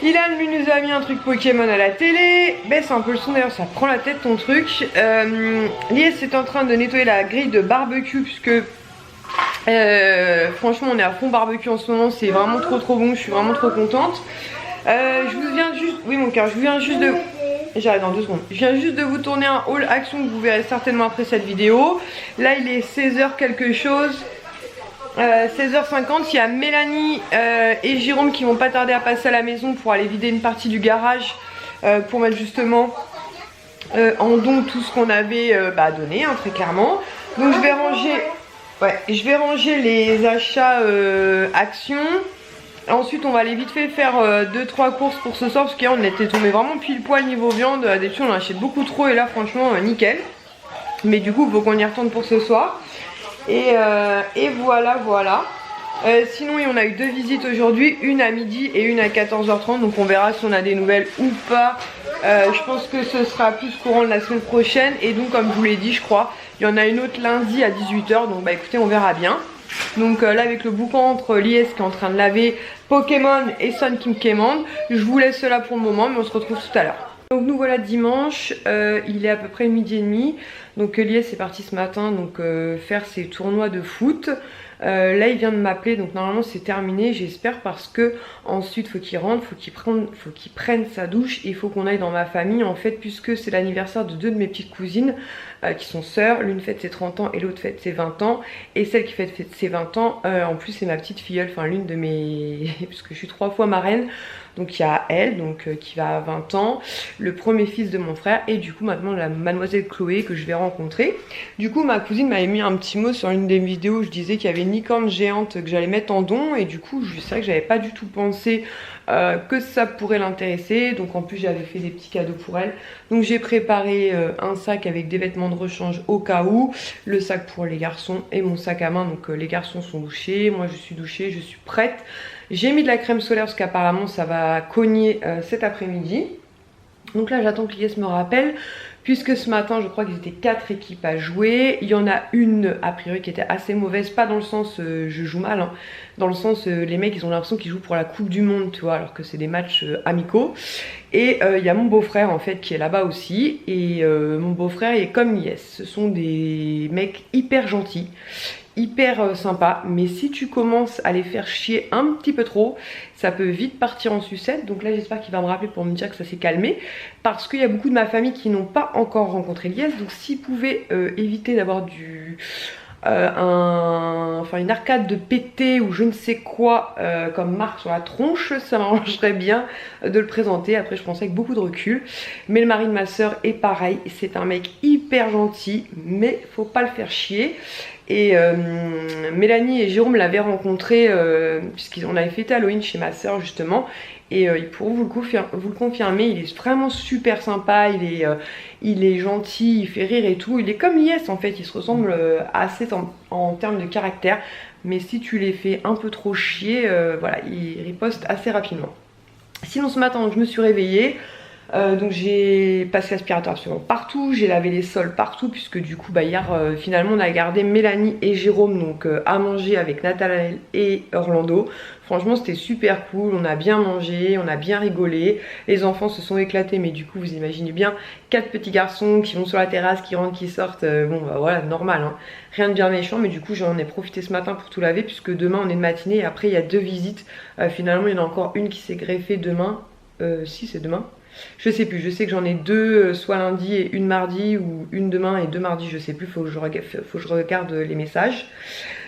Ilan lui nous a mis un truc Pokémon à la télé. Baisse un peu le son d'ailleurs, ça prend la tête ton truc. Lies est en train de nettoyer la grille de barbecue puisque franchement on est à fond barbecue en ce moment. C'est vraiment trop bon, je suis vraiment trop contente. Je vous viens juste... Oui mon cœur, je viens juste de... J'arrive dans 2 secondes. Je viens juste de vous tourner un haul action que vous verrez certainement après cette vidéo. Là il est 16h quelque chose. 16h50, il y a Mélanie et Jérôme qui vont pas tarder à passer à la maison pour aller vider une partie du garage pour mettre justement en don tout ce qu'on avait donné, hein, très clairement. Donc je vais ranger les achats actions. Ensuite on va aller vite fait faire 2-3 courses pour ce soir parce qu'on était tombé vraiment pile poil niveau viande. D'habitude on achète beaucoup trop et là franchement nickel. Mais du coup il faut qu'on y retourne pour ce soir. Et voilà. Sinon on a eu 2 visites aujourd'hui, une à midi et une à 14h30. Donc on verra si on a des nouvelles ou pas. Je pense que ce sera plus courant de la semaine prochaine. Et donc comme je vous l'ai dit je crois, il y en a une autre lundi à 18h. Donc bah écoutez on verra bien. Donc là avec le boucan entre Lies qui est en train de laver Pokémon et Son qui me quémande, je vous laisse là pour le moment mais on se retrouve tout à l'heure. Donc nous voilà dimanche, il est à peu près midi et demi. Donc Lies est parti ce matin donc faire ses tournois de foot. Là il vient de m'appeler donc normalement c'est terminé j'espère parce que ensuite faut qu'il rentre, faut qu'il prenne sa douche et il faut qu'on aille dans ma famille en fait puisque c'est l'anniversaire de 2 de mes petites cousines qui sont sœurs. L'une fête ses 30 ans et l'autre fête ses 20 ans et celle qui fête ses 20 ans en plus c'est ma petite filleule, enfin l'une de mes... puisque je suis 3 fois marraine. Donc il y a elle donc, qui va à 20 ans, le premier fils de mon frère et du coup maintenant la mademoiselle Chloé que je vais rencontrer. Du coup ma cousine m'avait mis un petit mot sur une des vidéos où je disais qu'il y avait une licorne géante que j'allais mettre en don et du coup c'est vrai que j'avais pas du tout pensé que ça pourrait l'intéresser. Donc en plus j'avais fait des petits cadeaux pour elle. Donc j'ai préparé un sac avec des vêtements de rechange au cas où, le sac pour les garçons et mon sac à main. Donc les garçons sont douchés, moi je suis douchée, je suis prête. J'ai mis de la crème solaire parce qu'apparemment ça va cogner cet après-midi. Donc là j'attends que l'IS me rappelle, puisque ce matin je crois qu'ils étaient 4 équipes à jouer. Il y en a une a priori qui était assez mauvaise, pas dans le sens je joue mal, hein, dans le sens les mecs ils ont l'impression qu'ils jouent pour la coupe du monde, tu vois, alors que c'est des matchs amicaux. Et il y a mon beau-frère en fait qui est là-bas aussi, et mon beau-frère il est comme l'IS, ce sont des mecs hyper gentils, hyper sympa, mais si tu commences à les faire chier un petit peu trop, ça peut vite partir en sucette. Donc là j'espère qu'il va me rappeler pour me dire que ça s'est calmé, parce qu'il y a beaucoup de ma famille qui n'ont pas encore rencontré l'IS. Donc s'ils pouvaient éviter d'avoir une arcade de pété ou je ne sais quoi comme marque sur la tronche, ça m'arrangerait bien de le présenter. Après je pensais avec beaucoup de recul, mais le mari de ma soeur est pareil, c'est un mec hyper gentil, mais faut pas le faire chier. Et Mélanie et Jérôme l'avaient rencontré puisqu'on avait fêté Halloween chez ma soeur justement. Et ils pourront vous le confirmer, il est vraiment super sympa, il est gentil, il fait rire et tout. Il est comme l'IS en fait, il se ressemble assez en termes de caractère. Mais si tu les fais un peu trop chier, voilà, il riposte assez rapidement. Sinon ce matin je me suis réveillée. Donc j'ai passé l'aspirateur absolument partout, j'ai lavé les sols partout, puisque du coup hier finalement on a gardé Mélanie et Jérôme donc à manger avec Nathanaël et Orlando. Franchement c'était super cool, on a bien mangé, on a bien rigolé, les enfants se sont éclatés, mais du coup vous imaginez bien 4 petits garçons qui vont sur la terrasse, qui rentrent, qui sortent, bon bah voilà, normal hein. Rien de bien méchant, mais du coup j'en ai profité ce matin pour tout laver, puisque demain on est de matinée et après il y a 2 visites. Finalement il y en a encore une qui s'est greffée demain, si c'est demain. Je sais plus, je sais que j'en ai 2 soit lundi et une mardi, ou une demain et 2 mardi, je sais plus, faut que je regarde les messages.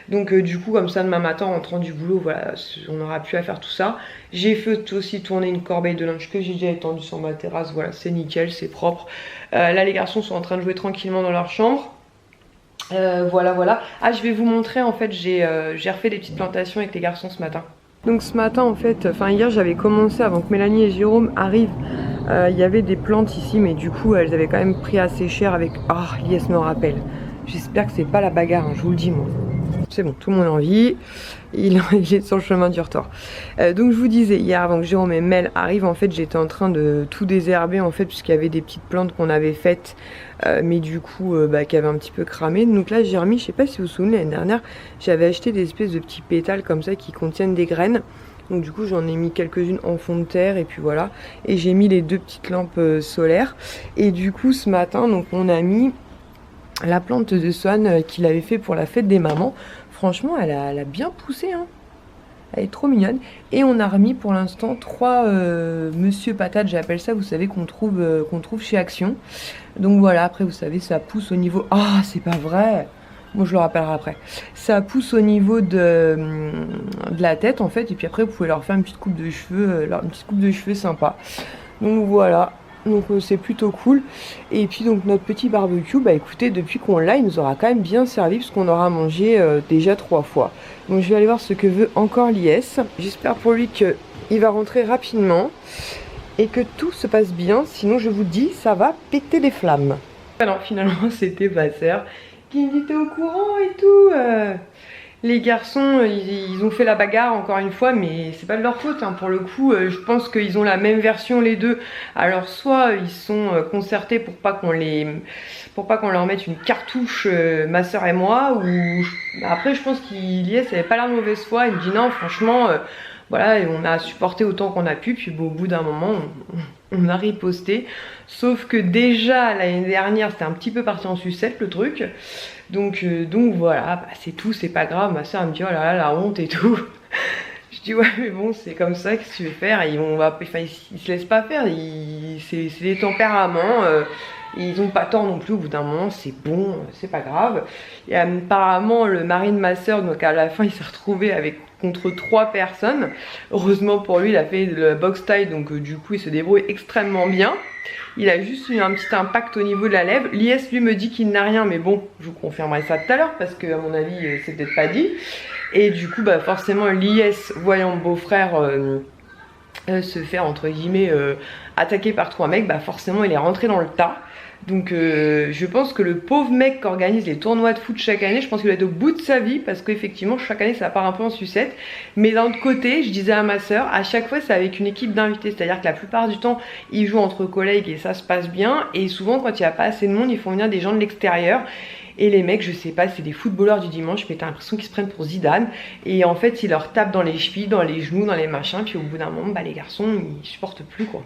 Donc du coup comme ça demain matin en rentrant du boulot, voilà, on n'aura plus à faire tout ça. J'ai fait aussi tourner une corbeille de linge que j'ai déjà étendue sur ma terrasse, voilà, c'est nickel, c'est propre. Là les garçons sont en train de jouer tranquillement dans leur chambre. Voilà. Ah, je vais vous montrer, en fait j'ai refait des petites plantations avec les garçons ce matin. Donc ce matin en fait, hier j'avais commencé avant que Mélanie et Jérôme arrivent. Il y avait des plantes ici, mais du coup elles avaient quand même pris assez cher avec... Ah, l'IS me rappelle. J'espère que c'est pas la bagarre, hein, je vous le dis moi. C'est bon, tout le monde en vie. Il est sur le chemin du retour. Donc je vous disais, hier avant que Jérôme et Mel arrivent, en fait j'étais en train de tout désherber en fait, puisqu'il y avait des petites plantes qu'on avait faites, mais du coup qui avaient un petit peu cramé. Donc là j'ai remis, je sais pas si vous vous souvenez, l'année dernière j'avais acheté des espèces de petits pétales comme ça qui contiennent des graines. Donc du coup j'en ai mis quelques-unes en fond de terre, et puis voilà. Et j'ai mis les 2 petites lampes solaires. Et du coup ce matin donc on a mis la plante de Swan qu'il avait fait pour la fête des mamans. Franchement elle a bien poussé hein. Elle est trop mignonne. Et on a remis pour l'instant 3 Monsieur Patate, j'appelle ça, vous savez, qu'on trouve chez Action. Donc voilà, après vous savez ça pousse au niveau... Ah c'est pas vrai. Moi je le rappellerai après. Ça pousse au niveau de la tête en fait. Et puis après vous pouvez leur faire une petite coupe de cheveux, sympa. Donc voilà. Donc c'est plutôt cool. Et puis donc notre petit barbecue, bah écoutez, depuis qu'on l'a, il nous aura quand même bien servi, puisqu'on aura mangé déjà 3 fois. Donc je vais aller voir ce que veut encore l'IS. J'espère pour lui qu'il va rentrer rapidement et que tout se passe bien. Sinon je vous dis, ça va péter les flammes. Alors finalement c'était ma sœur qui était au courant et tout. Les garçons, ils ont fait la bagarre encore une fois, mais c'est pas de leur faute hein. Pour le coup, je pense qu'ils ont la même version les deux. Alors soit ils sont concertés pour pas qu'on leur mette une cartouche, ma soeur et moi, ou après je pense qu'Iliès avait pas l'air de mauvaise foi. Il me dit non franchement, voilà, et on a supporté autant qu'on a pu, puis bon, au bout d'un moment on a riposté. Sauf que déjà l'année dernière c'était un petit peu parti en sucette le truc. Donc voilà, bah, c'est tout, c'est pas grave. Ma soeur me dit oh là là la honte et tout. Je dis ouais mais bon c'est comme ça, qu'est-ce que tu veux faire? Ils se laissent pas faire, c'est des tempéraments, ils ont pas tort non plus. Au bout d'un moment c'est bon, c'est pas grave. Et apparemment le mari de ma soeur, donc à la fin il s'est retrouvé contre 3 personnes. Heureusement pour lui il a fait le box tie, donc du coup il se débrouille extrêmement bien. Il a juste eu un petit impact au niveau de la lèvre. L'IS lui me dit qu'il n'a rien, mais bon, je vous confirmerai ça tout à l'heure parce que à mon avis c'est peut-être pas dit. Et du coup bah forcément l'IS voyant mon beau-frère se faire entre guillemets attaquer par 3 mecs, bah forcément il est rentré dans le tas. Donc je pense que le pauvre mec qui organise les tournois de foot chaque année, je pense qu'il va être au bout de sa vie parce qu'effectivement chaque année ça part un peu en sucette. Mais d'un autre côté, je disais à ma soeur, à chaque fois c'est avec une équipe d'invités, c'est-à-dire que la plupart du temps ils jouent entre collègues et ça se passe bien. Et souvent quand il n'y a pas assez de monde, ils font venir des gens de l'extérieur. Et les mecs, je sais pas, c'est des footballeurs du dimanche, mais t'as l'impression qu'ils se prennent pour Zidane. Et en fait, ils leur tapent dans les chevilles, dans les genoux, dans les machins. Puis au bout d'un moment, bah les garçons, ils supportent plus quoi.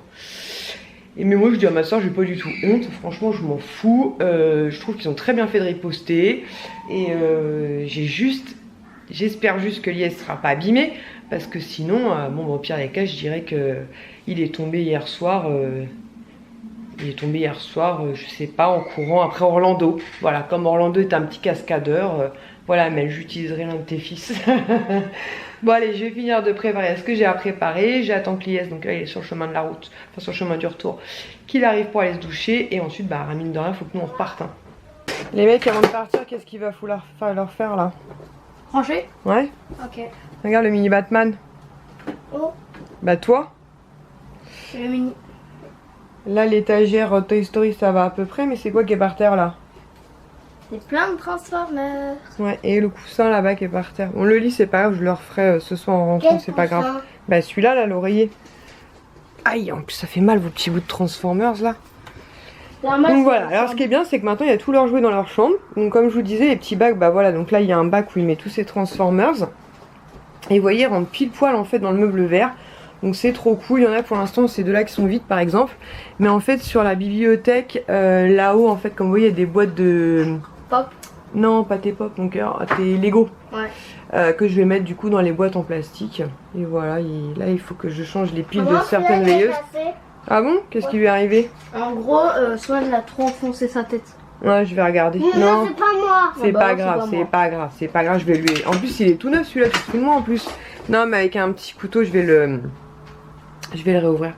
Et mais moi je dis à ma soeur, j'ai pas du tout honte, franchement je m'en fous, je trouve qu'ils ont très bien fait de riposter et j'espère juste que l'IS sera pas abîmé parce que sinon, bon au pire des cas je dirais que il est tombé hier soir, je sais pas, en courant après Orlando, voilà, comme Orlando est un petit cascadeur, voilà, mais j'utiliserai l'un de tes fils. Bon allez, je vais finir de préparer ce que j'ai à préparer. J'attends que l'IS, donc là il est sur le chemin de la route, enfin sur le chemin du retour, qu'il arrive pour aller se doucher. Et ensuite, bah mine de rien, faut que nous on reparte. Hein. Les mecs, avant de partir, qu'est-ce qu'il va falloir leur faire là? Ranger? Ouais. Ok. Regarde le mini Batman. Oh. Bah toi? Le mini. Là l'étagère Toy Story ça va à peu près, mais c'est quoi qui est par terre là? Il y a plein de Transformers. Ouais, et le coussin là-bas qui est par terre. Bon, le lit c'est pas grave, je le referai ce soir en rentrant, c'est pas grave. Bah celui-là, là, l'oreiller. Aïe, en plus ça fait mal vos petits bouts de Transformers là. Donc voilà, alors ce qui est bien c'est que maintenant il y a tous leurs jouets dans leur chambre. Donc comme je vous disais, les petits bacs, bah voilà, donc là il y a un bac où il met tous ses Transformers. Et vous voyez, ils rentrent pile poil en fait dans le meuble vert. Donc c'est trop cool, il y en a pour l'instant, ces deux-là qui sont vides par exemple. Mais en fait sur la bibliothèque, là-haut en fait, comme vous voyez, il y a des boîtes de... Pop. Non, pas tes pop, mon cœur, tes Lego. Ouais. Que je vais mettre du coup dans les boîtes en plastique. Et voilà, là il faut que je change les piles de certaines veilleuses. Ah bon? Qu'est-ce qui lui est arrivé? En gros, Swan a trop enfoncé sa tête. Ouais, je vais regarder. Non, c'est pas moi. C'est pas grave, c'est pas grave, c'est pas grave, je vais lui... En plus il est tout neuf celui-là, tu te fous de moi en plus. Non mais avec un petit couteau je vais le réouvrir.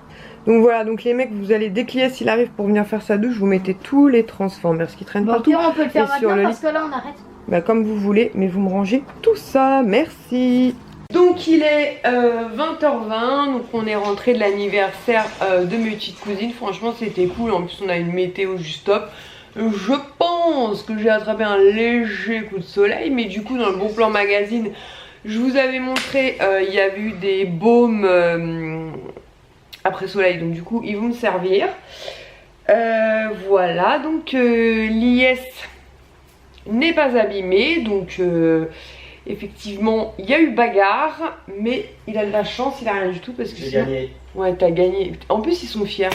Donc voilà, donc les mecs, vous allez, dès qu'il s'il arrive pour venir faire sa douche, vous mettez tous les Transformers qui traînent partout. On peut le faire sur maintenant le parce que là on arrête. Bah comme vous voulez, mais vous me rangez tout ça, merci. Donc il est 20h20, donc on est rentré de l'anniversaire de mes petites cousines. Franchement c'était cool, en plus on a une météo juste top. Je pense que j'ai attrapé un léger coup de soleil, mais du coup dans le Bon Plan Magazine, je vous avais montré, il y a eu des baumes après soleil, donc du coup ils vont me servir. Voilà, donc l'IS n'est pas abîmé, donc effectivement il y a eu bagarre, mais il a de la chance, il a rien du tout parce que j'ai sinon... gagné. Ouais, t'as gagné. En plus ils sont fiers,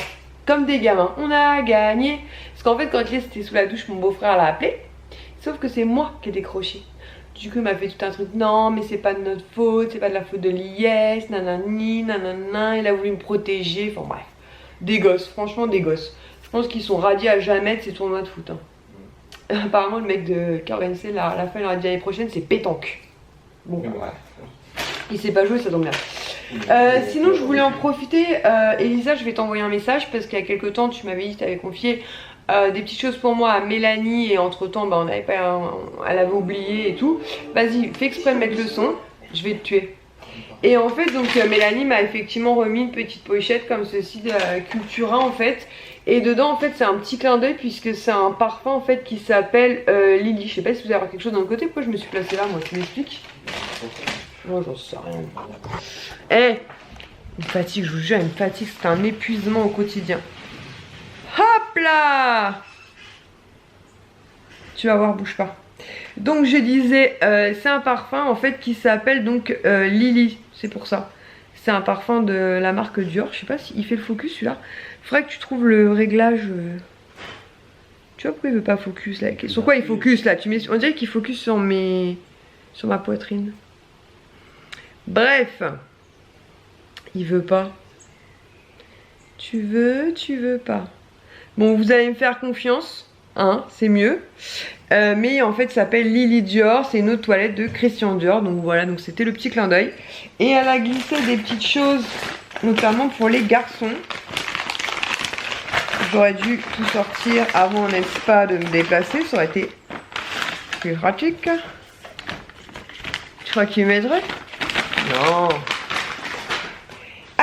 comme des gamins. On a gagné. Parce qu'en fait quand l'IS était sous la douche, mon beau-frère l'a appelé, sauf que c'est moi qui ai décroché. Du coup il m'a fait tout un truc, non mais c'est pas de notre faute, c'est pas de la faute de l'IS, nanani, nanana, il a voulu me protéger, enfin bref. Des gosses, franchement des gosses. Je pense qu'ils sont radiés à jamais de ces tournois de foot. Hein. Apparemment le mec qui a organisé la fin de l'année prochaine c'est pétanque. Bon voilà. Il sait pas jouer, ça tombe bien. Sinon je voulais en profiter, Elisa, je vais t'envoyer un message parce qu'il y a quelques temps tu m'avais dit que tu avais confié des petites choses pour moi à Mélanie et entre temps bah, elle avait oublié et tout. Vas-y, fais exprès de mettre le son, je vais te tuer. Et en fait donc Mélanie m'a effectivement remis une petite pochette comme ceci de Cultura en fait. Et dedans en fait c'est un petit clin d'œil puisque c'est un parfum en fait qui s'appelle Lily. Je sais pas si vous avez quelque chose d'un côté, pourquoi je me suis placée là moi, tu m'expliques? Moi j'en sais rien. Eh, une fatigue, je vous jure, une fatigue, c'est un épuisement au quotidien. Hop là! Tu vas voir, bouge pas. Donc je disais, c'est un parfum en fait qui s'appelle donc Lily, c'est pour ça. C'est un parfum de la marque Dior, je sais pas s'il fait le focus celui-là. Faudrait que tu trouves le réglage. Tu vois pourquoi il veut pas focus là? Sur quoi il focus là? On dirait qu'il focus sur ma poitrine. Bref, il veut pas. Tu veux pas. Bon, vous allez me faire confiance, hein, c'est mieux. Mais en fait, ça s'appelle Lily Dior, c'est une eau de toilette de Christian Dior. Donc voilà, donc c'était le petit clin d'œil. Et elle a glissé des petites choses, notamment pour les garçons. J'aurais dû tout sortir avant, n'est-ce pas, de me déplacer, ça aurait été plus pratique. Tu crois qu'il m'aiderait? Non.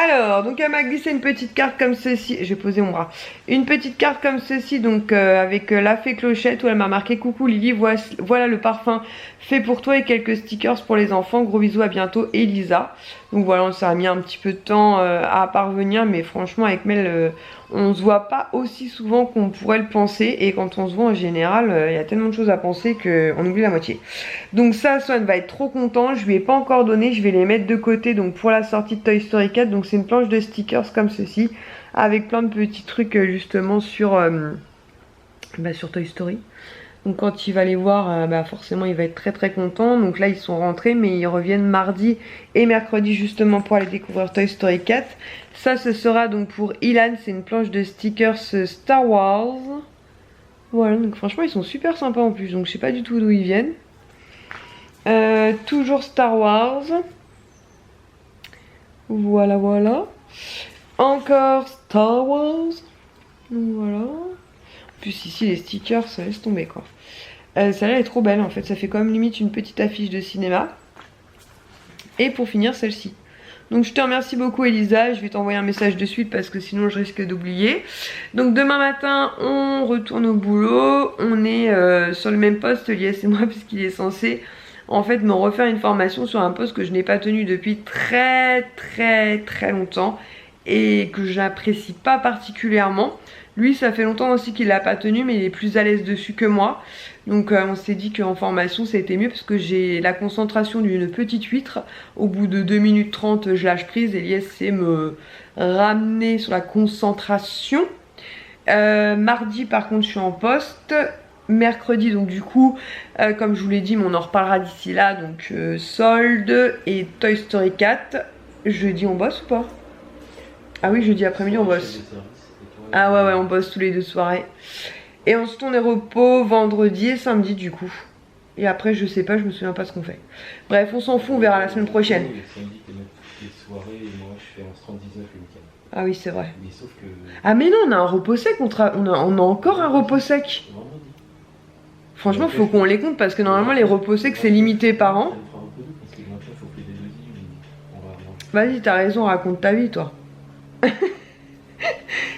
Alors, donc elle m'a glissé une petite carte comme ceci. J'ai posé mon bras. Une petite carte comme ceci, donc avec la fée clochette où elle m'a marqué coucou Lily, voilà le parfum fait pour toi et quelques stickers pour les enfants. Gros bisous, à bientôt, Elisa. Donc voilà, ça a mis un petit peu de temps à parvenir, mais franchement avec Mel, on se voit pas aussi souvent qu'on pourrait le penser, et quand on se voit en général, il y a tellement de choses à penser qu'on oublie la moitié. Donc ça, Swan va être trop content. Je lui ai pas encore donné, je vais les mettre de côté donc pour la sortie de Toy Story 4. Donc c'est une planche de stickers comme ceci, avec plein de petits trucs justement sur Toy Story. Donc quand il va les voir, forcément il va être très très content. Donc là ils sont rentrés, mais ils reviennent mardi et mercredi justement pour aller découvrir Toy Story 4. Ça, ce sera donc pour Ilan, c'est une planche de stickers Star Wars. Voilà, donc franchement ils sont super sympas en plus, donc je sais pas du tout d'où ils viennent. Toujours Star Wars. Voilà, voilà. Encore Star Wars. Donc voilà. En plus ici les stickers, ça laisse tomber quoi. Celle-là est trop belle en fait, ça fait quand même limite une petite affiche de cinéma. Et pour finir celle-ci. Donc je te remercie beaucoup Elisa, je vais t'envoyer un message de suite parce que sinon je risque d'oublier. Donc demain matin on retourne au boulot, on est sur le même poste, Lies et moi, puisqu'il est censé en fait me refaire une formation sur un poste que je n'ai pas tenu depuis très longtemps et que j'apprécie pas particulièrement. Lui, ça fait longtemps aussi qu'il l'a pas tenu, mais il est plus à l'aise dessus que moi. Donc on s'est dit qu'en formation c'était mieux parce que j'ai la concentration d'une petite huître. Au bout de 2 minutes 30 je lâche prise. Elias sait me ramener sur la concentration. Mardi par contre je suis en poste. Mercredi donc du coup comme je vous l'ai dit, mais on en reparlera d'ici là. Donc solde et Toy Story 4. Jeudi on bosse ou pas? Ah oui, jeudi après-midi on bosse. Ah ouais on bosse tous les 2 soirées. Et ensuite on est repos vendredi et samedi du coup. Et après je sais pas, je me souviens pas ce qu'on fait. Bref, on s'en fout, on verra la semaine prochaine. Ah oui c'est vrai. Ah mais non, on a un repos sec, on a encore un repos sec. Franchement faut qu'on les compte parce que normalement les repos secs c'est limité par an. Vas-y, t'as raison, raconte ta vie toi.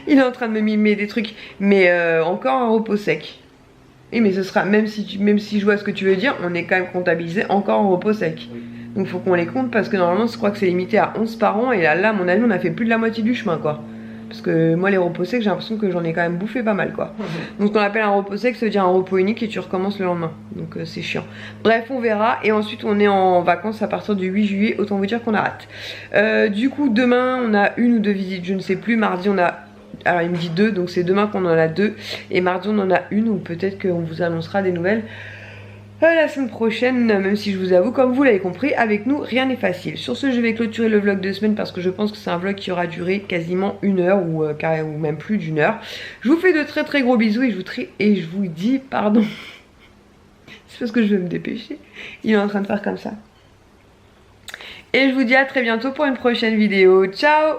Il est en train de me mimer des trucs. Mais encore un repos sec. Et mais ce sera, même si je vois ce que tu veux dire, on est quand même comptabilisé encore en repos sec. Donc faut qu'on les compte parce que normalement je crois que c'est limité à 11 par an. Et là à mon avis on a fait plus de la moitié du chemin quoi. Parce que moi les repos secs j'ai l'impression que j'en ai quand même bouffé pas mal quoi. Donc ce qu'on appelle un repos sec ça veut dire un repos unique et tu recommences le lendemain. Donc c'est chiant. Bref on verra. Et ensuite on est en vacances à partir du 8 juillet. Autant vous dire qu'on a hâte. Du coup demain on a 1 ou 2 visites, je ne sais plus. Mardi on a... Alors il me dit 2, donc c'est demain qu'on en a 2. Et mardi on en a 1, ou peut-être qu'on vous annoncera des nouvelles la semaine prochaine. Même si je vous avoue, comme vous l'avez compris, avec nous rien n'est facile. Sur ce je vais clôturer le vlog de semaine parce que je pense que c'est un vlog qui aura duré quasiment 1 heure ou même plus d'1 heure. Je vous fais de très gros bisous et je vous dis pardon. C'est parce que je vais me dépêcher. Il est en train de faire comme ça. Et je vous dis à très bientôt pour une prochaine vidéo. Ciao!